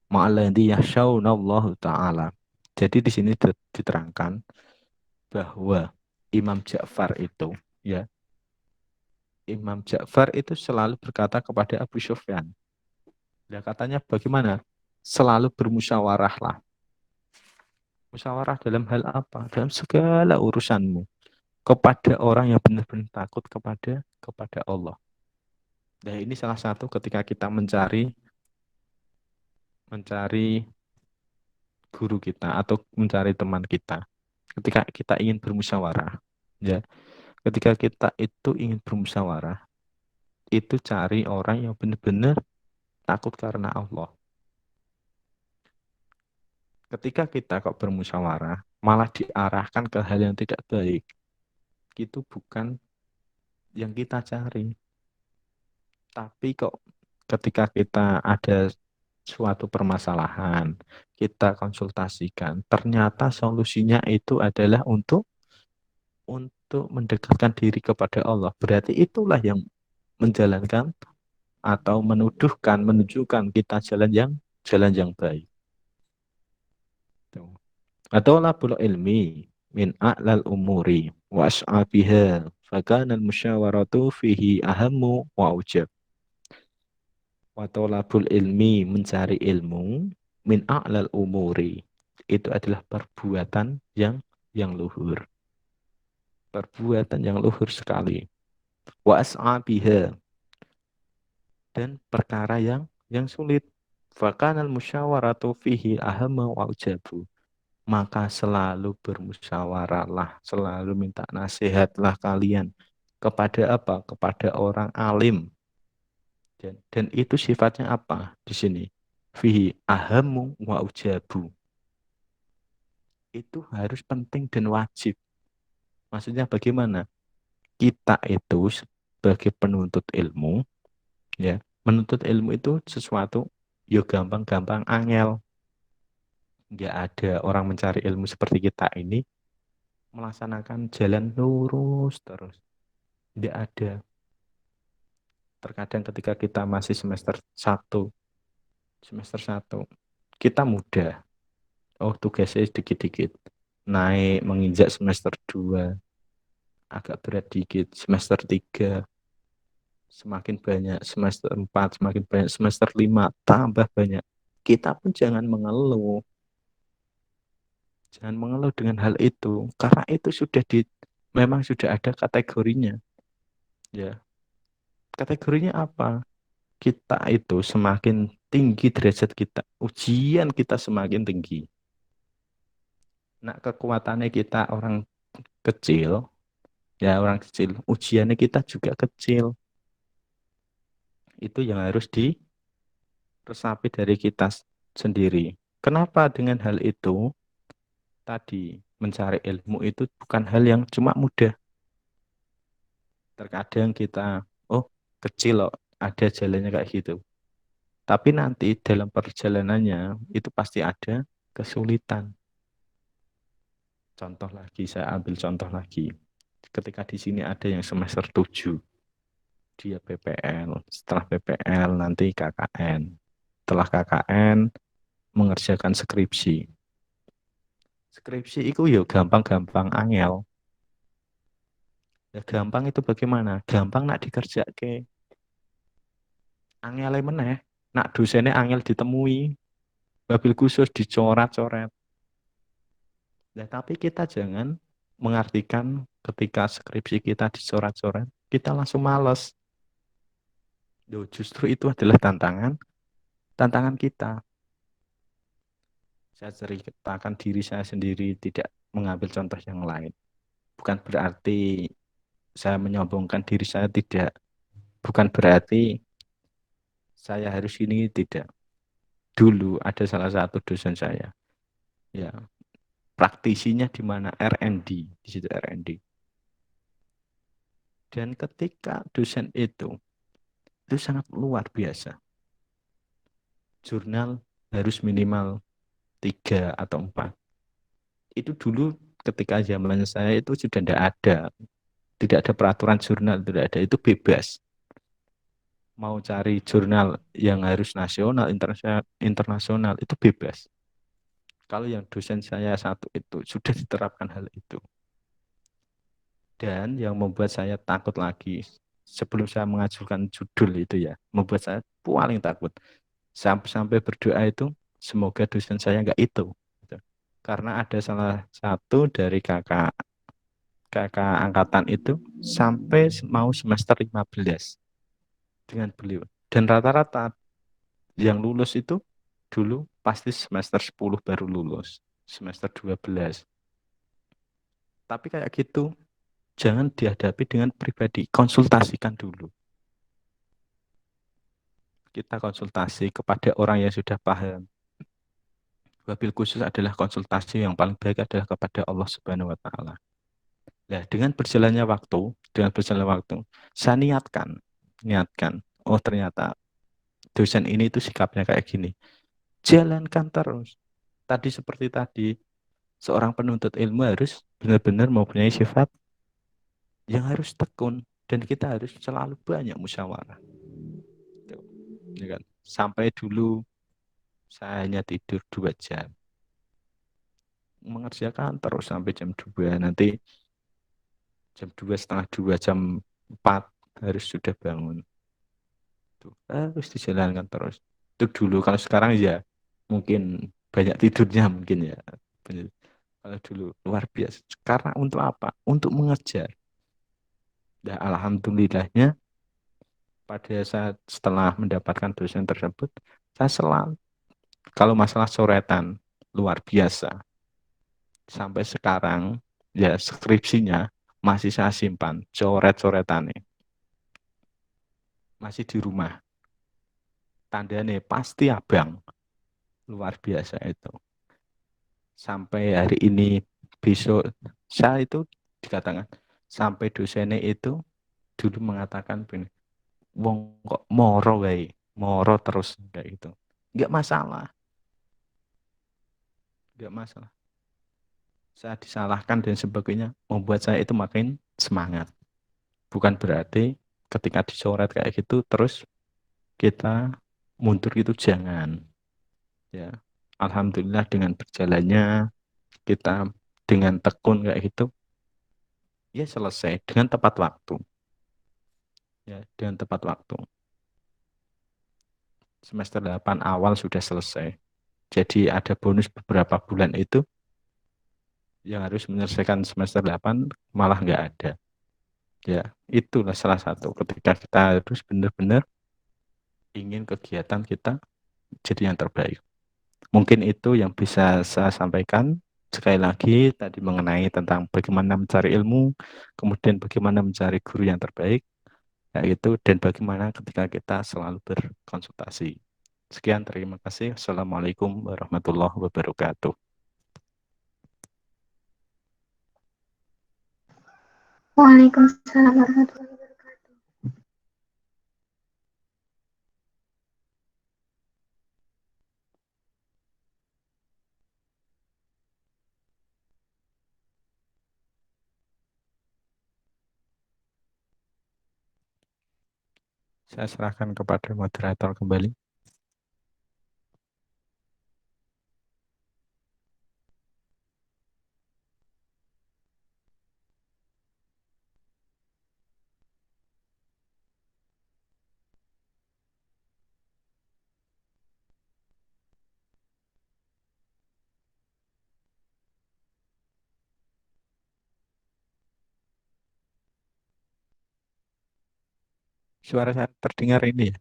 ma'alladhi yahsyawnallahu ta'ala. Jadi di sini diterangkan bahwa Imam Ja'far itu, ya, Imam Ja'far itu selalu berkata kepada Abu Sufyan. Ya, katanya bagaimana? Selalu bermusyawarahlah. Musyawarah dalam hal apa? Dalam segala urusanmu. Kepada orang yang benar-benar takut kepada Allah. Nah, ini salah satu ketika kita mencari guru kita atau mencari teman kita. Ketika kita ingin bermusyawarah, ya. Ketika kita itu ingin bermusyawarah, itu cari orang yang benar-benar takut karena Allah. Ketika kita kok bermusyawarah, malah diarahkan ke hal yang tidak baik, itu bukan yang kita cari. Tapi kok ketika kita ada suatu permasalahan, kita konsultasikan, ternyata solusinya itu adalah untuk mendekatkan diri kepada Allah. Berarti itulah yang menjalankan atau menunjukkan kita jalan yang baik. Atolabul ilmi min a'lal umuri wa as'abiha fakana al-musyawaratu fihi ahammu wa ujab. Wa talabul ilmi, mencari ilmu, min a'lal umuri, itu adalah perbuatan yang luhur. Perbuatan yang luhur sekali. Wa as'abiha, dan perkara yang sulit. Fakanal musyawaratu fihi ahamma wa ujabu. Maka selalu bermusyawarahlah, selalu minta nasihatlah kalian kepada apa? Kepada orang alim. Dan itu sifatnya apa di sini? Fihi ahamu wa ujabu. Itu harus penting dan wajib. Maksudnya bagaimana? Kita itu sebagai penuntut ilmu, ya, menuntut ilmu itu sesuatu yo gampang-gampang angel. Nggak ada orang mencari ilmu seperti kita ini melaksanakan jalan lurus terus. Nggak ada. Terkadang ketika kita masih semester satu kita mudah. Oh, tugasnya sedikit-dikit. Naik menginjak semester 2 agak berat dikit. Semester 3 semakin banyak. Semester 4 semakin banyak. Semester 5 tambah banyak. Kita pun jangan mengeluh. Jangan mengeluh dengan hal itu. Karena itu memang sudah ada kategorinya. Ya. Kategorinya apa? Kita itu semakin tinggi derajat kita. Ujian kita semakin tinggi. Nah, kekuatannya kita orang kecil, ya orang kecil, ujiannya kita juga kecil. Itu yang harus diresapi dari kita sendiri. Kenapa dengan hal itu? Tadi, mencari ilmu itu bukan hal yang cuma mudah. Terkadang kita, oh kecil loh, ada jalannya kayak gitu. Tapi nanti dalam perjalanannya, itu pasti ada kesulitan. Contoh lagi, saya ambil contoh lagi. Ketika di sini ada yang semester 7, dia PPL, setelah PPL nanti KKN. Setelah KKN mengerjakan skripsi. Skripsi itu ya gampang-gampang angel. Ya gampang itu bagaimana? Gampang nak dikerjake. Angel meneh. Nak dosennya angel ditemui. Wabil khusus dicoret-coret. Ya, tapi kita jangan mengartikan ketika skripsi kita dicoret-coret, kita langsung males. Loh, justru itu adalah tantangan kita. Saya ceritakan diri saya sendiri, tidak mengambil contoh yang lain. Bukan berarti saya menyombongkan diri saya, tidak. Bukan berarti saya harus ini, tidak. Dulu ada salah satu dosen saya, ya praktisinya di mana R&D, di situ R&D. Dan ketika dosen itu sangat luar biasa. Jurnal harus minimal 3 atau 4. Itu dulu ketika zaman saya itu sudah tidak ada. Tidak ada peraturan jurnal, tidak ada. Itu bebas. Mau cari jurnal yang harus nasional, internasional, itu bebas. Kalau yang dosen saya satu itu sudah diterapkan hal itu. Dan yang membuat saya takut lagi, sebelum saya mengajukan judul itu ya, membuat saya paling takut. Sampai berdoa itu, semoga dosen saya enggak itu. Karena ada salah satu dari kakak angkatan itu sampai mau semester 15 dengan beliau. Dan rata-rata yang lulus itu dulu pasti semester 10 baru lulus, semester 12. Tapi kayak gitu, jangan dihadapi dengan pribadi, konsultasikan dulu. Kita konsultasi kepada orang yang sudah paham. Wabil khusus adalah konsultasi yang paling baik adalah kepada Allah Subhanahu wa taala. Nah, dengan berjalannya waktu, saya niatkan, oh ternyata dosen ini itu sikapnya kayak gini. Jalankan terus. Seperti tadi, seorang penuntut ilmu harus benar-benar mempunyai sifat yang harus tekun dan kita harus selalu banyak musyawarah. Ya kan? Sampai dulu saya hanya tidur 2 jam. mengerjakan terus sampai jam 2. Nanti jam 2, setengah 2, jam 4 harus sudah bangun. Tuh, harus dijalankan terus. Itu dulu, kalau sekarang ya mungkin banyak tidurnya mungkin ya. Kalau dulu luar biasa. Karena untuk apa? Untuk mengejar. Nah, alhamdulillahnya pada saat setelah mendapatkan dosen tersebut, saya selalu, kalau masalah coretan, luar biasa. Sampai sekarang, ya skripsinya masih saya simpan, coret-coretannya. Masih di rumah. Tandanya pasti abang. Luar biasa itu. Sampai hari ini, besok, saya itu dikatakan, sampai dosennya itu dulu mengatakan, wong kok moro wae, moro terus kayak gitu. Enggak masalah, enggak masalah. Saya disalahkan dan sebagainya membuat saya itu makin semangat. Bukan berarti ketika dicoret kayak gitu terus kita mundur gitu, jangan. Ya, alhamdulillah dengan berjalannya kita dengan tekun kayak gitu, ya selesai dengan tepat waktu. Ya, dengan tepat waktu. Semester 8 awal sudah selesai. Jadi ada bonus beberapa bulan itu yang harus menyelesaikan semester 8 malah nggak ada. Ya, itulah salah satu ketika kita harus benar-benar ingin kegiatan kita jadi yang terbaik. Mungkin itu yang bisa saya sampaikan. Sekali lagi tadi mengenai tentang bagaimana mencari ilmu, kemudian bagaimana mencari guru yang terbaik, yaitu dan bagaimana ketika kita selalu berkonsultasi. Sekian, terima kasih. Assalamualaikum warahmatullahi wabarakatuh. Waalaikumsalam warahmatullahi wabarakatuh. Saya serahkan kepada moderator kembali. Suara saya terdengar ini ya?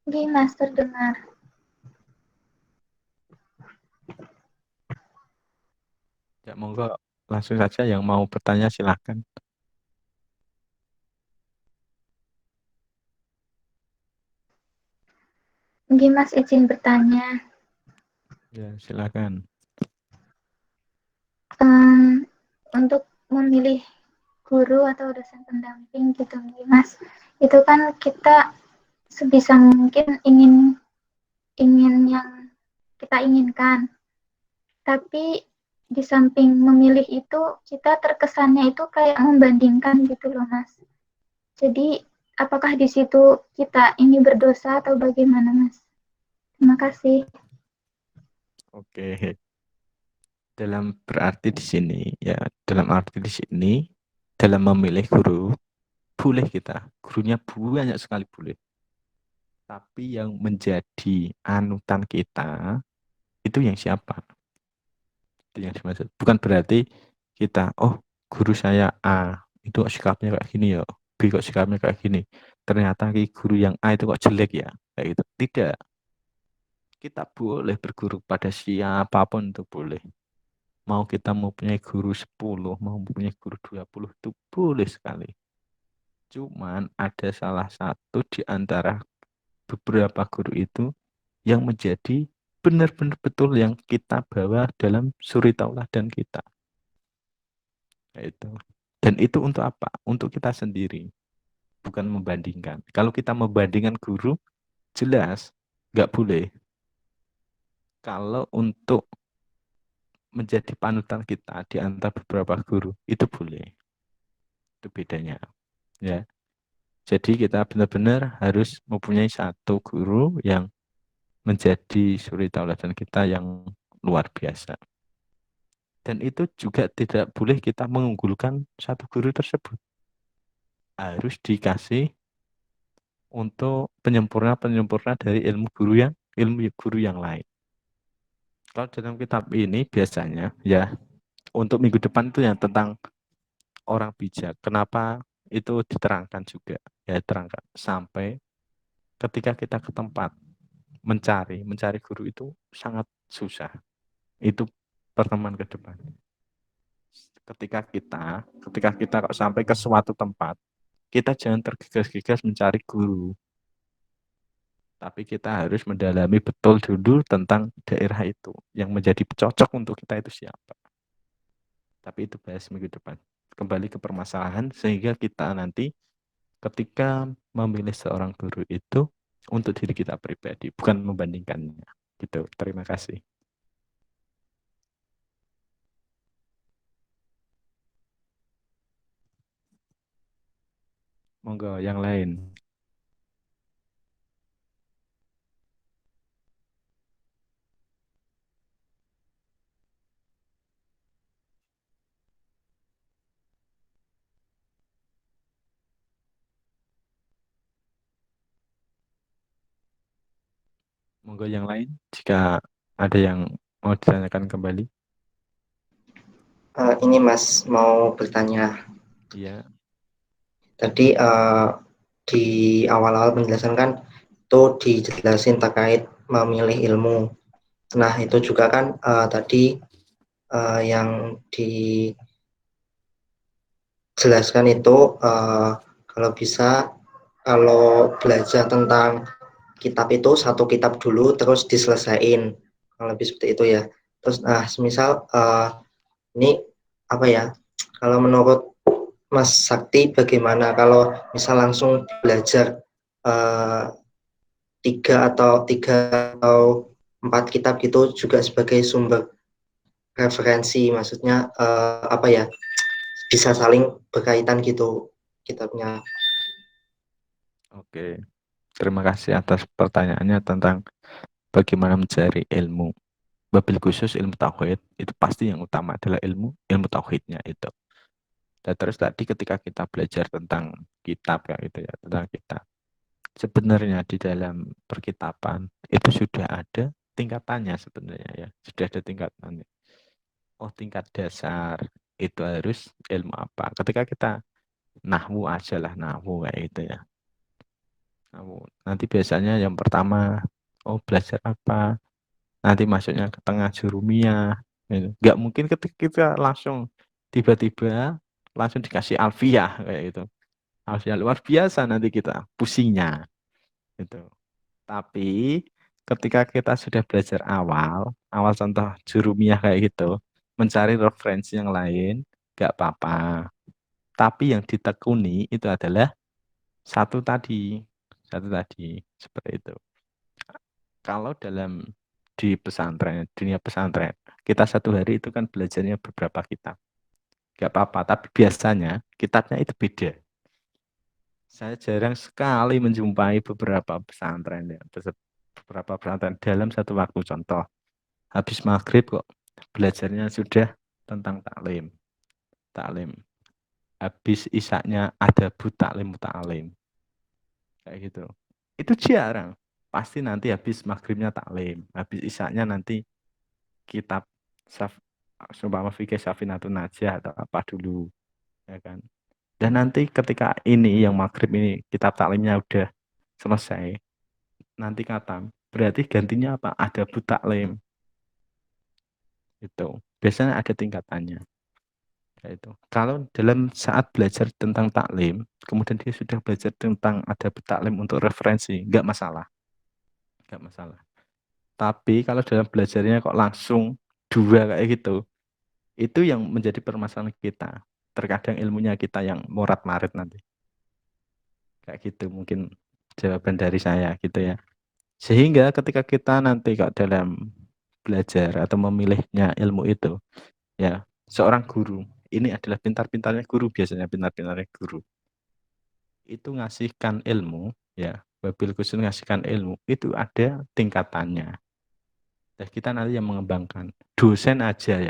Oke, Mas, terdengar. Ya, monggo langsung saja yang mau bertanya silahkan. Oke, Mas, izin bertanya. Ya, silakan. Untuk memilih guru atau dosen pendamping gitu, Mas, itu kan kita sebisa mungkin ingin yang kita inginkan. Tapi di samping memilih itu, kita terkesannya itu kayak membandingkan gitu loh, Mas. Jadi, apakah di situ kita ini berdosa atau bagaimana, Mas? Terima kasih. Oke. Dalam berarti di sini, ya, dalam arti di sini, dalam memilih guru, boleh kita. Gurunya banyak sekali boleh. Tapi yang menjadi anutan kita, itu yang siapa? Itu yang dimaksud. Bukan berarti kita, oh guru saya A, itu kok sikapnya kayak gini ya. B kok sikapnya kayak gini. Ternyata guru yang A itu kok jelek ya. Kayak gitu. Tidak. Kita boleh berguru pada siapapun itu boleh. Mau kita mempunyai guru 10, mau mempunyai guru 20, itu boleh sekali. Cuman ada salah satu di antara beberapa guru itu yang menjadi benar-benar betul yang kita bawa dalam suri tauladan kita. Itu. Dan itu untuk apa? Untuk kita sendiri, bukan membandingkan. Kalau kita membandingkan guru, jelas nggak boleh. Kalau untuk menjadi panutan kita di antara beberapa guru, itu boleh. Itu bedanya. Ya. Jadi kita benar-benar harus mempunyai satu guru yang menjadi suri tauladan kita yang luar biasa. Dan itu juga tidak boleh kita mengunggulkan satu guru tersebut. Harus dikasih untuk penyempurna dari ilmu guru yang lain. Kalau dalam kitab ini biasanya ya untuk minggu depan itu yang tentang orang bijak. Kenapa itu diterangkan juga? Ya terangkan sampai ketika kita ke tempat mencari guru itu sangat susah. Itu pertemuan ke depan. Ketika kita kok sampai ke suatu tempat, kita jangan tergesa-gesa mencari guru. Tapi kita harus mendalami betul dulu tentang daerah itu. Yang menjadi cocok untuk kita itu siapa. Tapi itu bahas minggu depan. Kembali ke permasalahan sehingga kita nanti ketika memilih seorang guru itu untuk diri kita pribadi, bukan membandingkannya. Gitu. Terima kasih. Monggo yang lain. Monggo yang lain jika ada yang mau ditanyakan kembali. Ini Mas mau bertanya. Iya. Tadi di awal-awal penjelasan kan itu dijelasin terkait memilih ilmu. Nah itu juga kan tadi yang dijelaskan itu kalau bisa kalau belajar tentang kitab itu satu kitab dulu terus diselesaikan, kalau lebih seperti itu ya. Terus misal ini apa ya, kalau menurut Mas Sakti bagaimana kalau misal langsung belajar tiga atau empat kitab gitu juga sebagai sumber referensi, maksudnya apa ya, bisa saling berkaitan gitu kitabnya. Oke. Terima kasih atas pertanyaannya tentang bagaimana mencari ilmu. Wabil khusus ilmu tauhid itu pasti yang utama adalah ilmu tauhidnya itu. Dan terus tadi ketika kita belajar tentang kitab ya itu ya, tentang kitab. Sebenarnya di dalam perkitaban itu sudah ada tingkatannya sebenarnya ya. Sudah ada tingkatannya. Oh, tingkat dasar itu harus ilmu apa? Ketika kita nahwu aja lah, nahwu kayak gitu ya. Nahwu. Nanti biasanya yang pertama, oh belajar apa? Nanti masuknya ke tengah jurumiyah. Gitu. Nggak mungkin ketika kita langsung tiba-tiba langsung dikasih alfiyah kayak gitu. Alfiyah luar biasa nanti kita pusingnya. Gitu. Tapi ketika kita sudah belajar awal contoh jurumiyah kayak gitu, mencari referensi yang lain, nggak apa-apa. Tapi yang ditekuni itu adalah satu tadi, seperti itu. Kalau di pesantren, dunia pesantren, kita satu hari itu kan belajarnya beberapa kitab. Nggak apa-apa, tapi biasanya kitabnya itu beda. Saya jarang sekali menjumpai beberapa pesantren ya, beberapa pesantren dalam satu waktu. Contoh, habis maghrib kok belajarnya sudah tentang taklim. Habis isaknya ada taklim muta'alim. Kayak gitu. Itu jarang. Pasti nanti habis maghribnya taklim. Habis isaknya nanti kitab Sumpama Fikih Safinatun Najah atau apa dulu. Ya kan. Dan nanti ketika ini yang maghrib ini kitab taklimnya udah selesai. Nanti katam. Berarti gantinya apa? Ada taklim. Itu. Biasanya ada tingkatannya. Itu. Kalau dalam saat belajar tentang taklim, kemudian dia sudah belajar tentang ada taklim untuk referensi, nggak masalah. Nggak masalah. Tapi kalau dalam belajarnya kok langsung dua kayak gitu, itu yang menjadi permasalahan kita. Terkadang ilmunya kita yang morat-marit nanti. Kayak gitu mungkin jawaban dari saya gitu ya. Sehingga ketika kita nanti kok dalam belajar atau memilihnya ilmu itu, ya seorang guru, ini adalah pintar-pintarnya guru, biasanya pintar-pintarnya guru. Itu ngasihkan ilmu, ya wabil khusus ngasihkan ilmu, itu ada tingkatannya. Dan kita nanti yang mengembangkan. Dosen aja.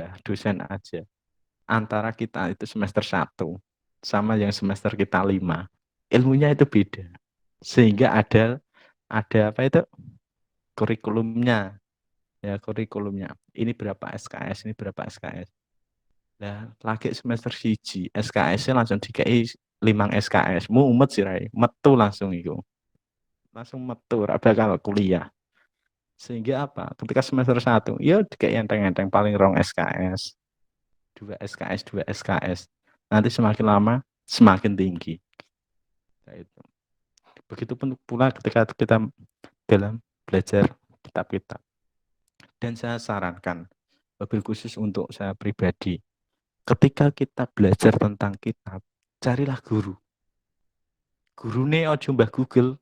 Antara kita itu semester 1 sama yang semester kita 5, ilmunya itu beda. Sehingga ada apa itu? Kurikulumnya. Ya, kurikulumnya. Ini berapa SKS, ini berapa SKS. Nah, lagi semester 1, SKS-nya langsung dikei 5 SKS. Mumet sih, Rai. Metu langsung itu. Langsung metu, bakal kuliah. Sehingga apa? Ketika semester 1, ya dikei enteng-enteng paling rong SKS. 2 SKS, 2 SKS. Nanti semakin lama, semakin tinggi. Nah, itu. Begitupun pula ketika kita dalam belajar kitab-kitab. Dan saya sarankan, wabil khusus untuk saya pribadi, ketika kita belajar tentang kitab, carilah guru. Gurune ojo mbah Google,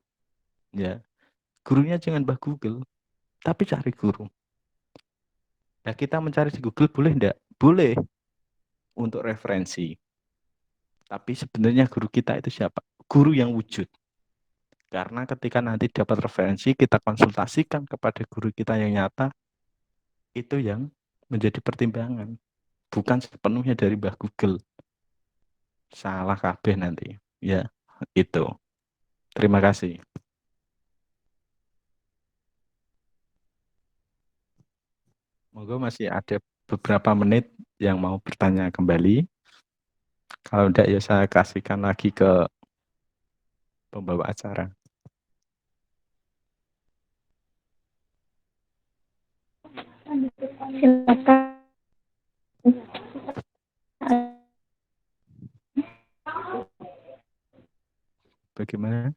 ya. Gurunya jangan mbah Google, tapi cari guru. Nah, kita mencari di Google boleh enggak? Boleh untuk referensi. Tapi sebenarnya guru kita itu siapa? Guru yang wujud. Karena ketika nanti dapat referensi, kita konsultasikan kepada guru kita yang nyata, itu yang menjadi pertimbangan. Bukan sepenuhnya dari mbah Google. Salah kabeh nanti. Ya, itu. Terima kasih. Monggo masih ada beberapa menit yang mau bertanya kembali. Kalau tidak ya saya kasihkan lagi ke pembawa acara. Silakan. Bagaimana?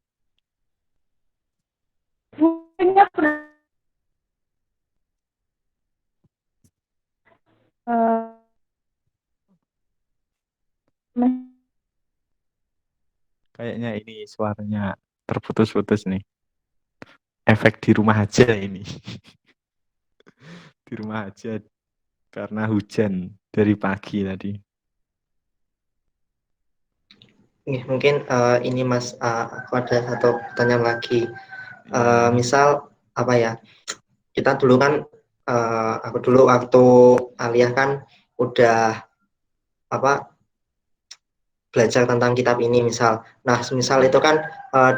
Kayaknya ini suaranya terputus-putus nih. Efek di rumah aja ini. Di rumah aja karena hujan dari pagi tadi. Mungkin ini Mas, aku ada satu pertanyaan lagi. Misal apa ya? Kita dulu kan, aku dulu waktu aliyah kan udah apa belajar tentang kitab ini misal. Nah, misal itu kan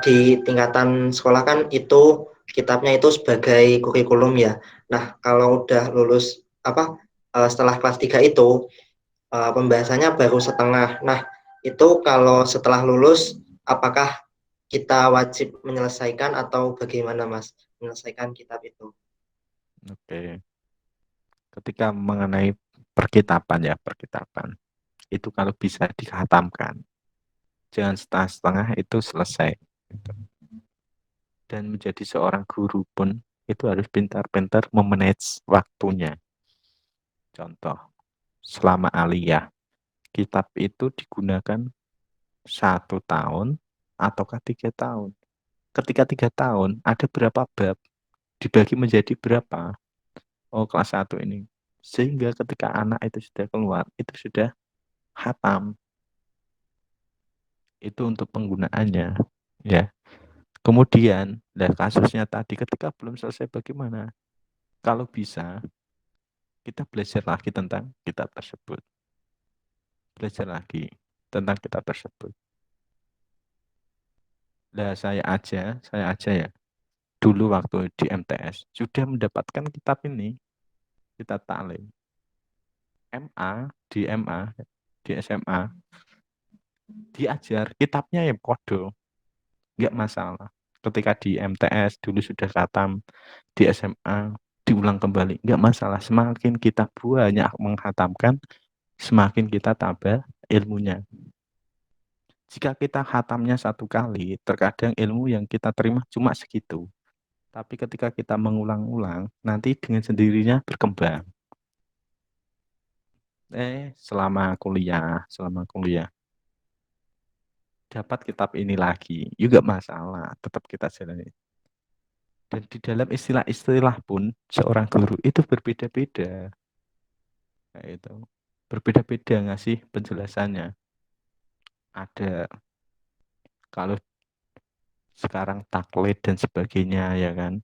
di tingkatan sekolah kan itu kitabnya itu sebagai kurikulum ya. Nah, kalau udah lulus setelah kelas 3 itu pembahasannya baru setengah. Nah, itu kalau setelah lulus apakah kita wajib menyelesaikan atau bagaimana Mas menyelesaikan kitab itu? Oke. Ketika mengenai perkitaban itu kalau bisa dikhatamkan. Jangan setengah-setengah itu selesai. Dan menjadi seorang guru pun itu harus pintar-pintar memanage waktunya. Contoh, selama aliyah, kitab itu digunakan 1 tahun ataukah 3 tahun. Ketika 3 tahun, ada berapa bab, dibagi menjadi berapa? Oh, kelas 1 ini. Sehingga ketika anak itu sudah keluar, itu sudah khatam. Itu untuk penggunaannya. Ya. Kemudian, kasusnya tadi ketika belum selesai bagaimana? Kalau bisa, kita belajar lagi tentang kitab tersebut. Belajar lagi tentang kitab tersebut. Saya aja ya, dulu waktu di MTS, sudah mendapatkan kitab ini, kitab taklim. di SMA, diajar, kitabnya ya kodo, nggak masalah. Ketika di MTS dulu sudah khatam, di SMA diulang kembali, nggak masalah. Semakin kita banyak menghatamkan, semakin kita tambah ilmunya. Jika kita khatamnya 1 kali, terkadang ilmu yang kita terima cuma segitu. Tapi ketika kita mengulang-ulang, nanti dengan sendirinya berkembang. Selama kuliah, dapat kitab ini lagi, juga masalah, tetap kita jalani. Dan di dalam istilah-istilah pun, seorang guru itu berbeda-beda. Nah, itu. Berbeda-beda ngasih penjelasannya. Ada, kalau sekarang taklid dan sebagainya, ya kan?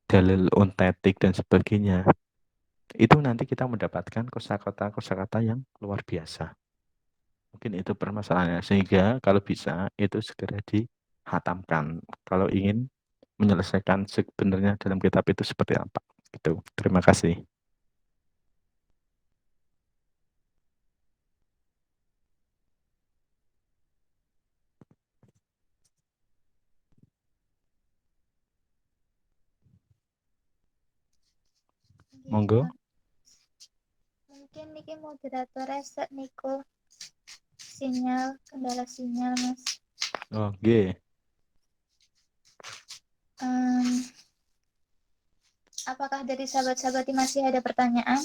Dalil ontetik dan sebagainya. Itu nanti kita mendapatkan kosakata yang luar biasa. Mungkin itu permasalahannya. Sehingga kalau bisa itu segera dihatamkan. Kalau ingin menyelesaikan sebenarnya dalam kitab itu seperti apa. Gitu. Terima kasih. Monggo. Mungkin niki moderator reset niku kendala sinyal Mas. Oh, nggih. Apakah dari sahabat-sahabat masih ada pertanyaan?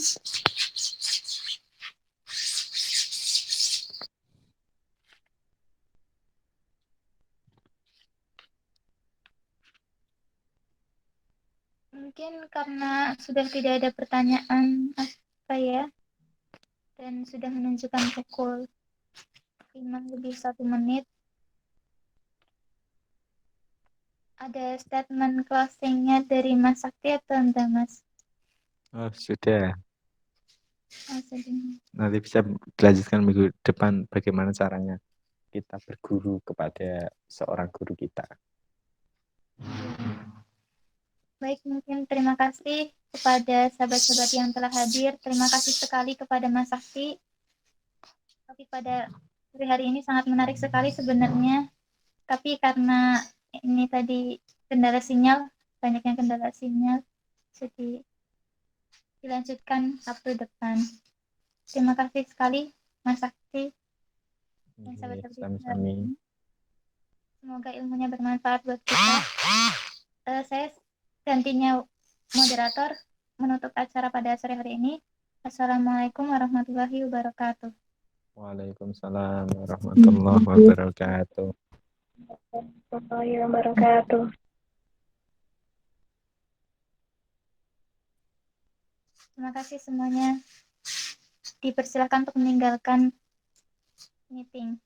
Mungkin karena sudah tidak ada pertanyaan saya dan sudah menunjukkan pukul 5:01. Ada statement closingnya dari Mas Sakti atau enggak Mas? Oh, sudah. Sudah. Nanti bisa dilanjutkan minggu depan bagaimana caranya kita berguru kepada seorang guru kita. Baik, mungkin terima kasih kepada sahabat-sahabat yang telah hadir. Terima kasih sekali kepada Mas Sakti. Tapi pada hari ini sangat menarik sekali sebenarnya. Tapi karena ini tadi kendala sinyal, banyaknya kendala sinyal, jadi dilanjutkan Sabtu depan. Terima kasih sekali Mas Sakti dan sahabat-sahabat Sami-sami. ini. Semoga ilmunya bermanfaat buat kita. Saya gantinya moderator menutup acara pada sore hari ini. Assalamualaikum warahmatullahi wabarakatuh. Waalaikumsalam warahmatullahi wabarakatuh. Warahmatullahi wabarakatuh. Terima kasih semuanya. Dipersilakan untuk meninggalkan meeting.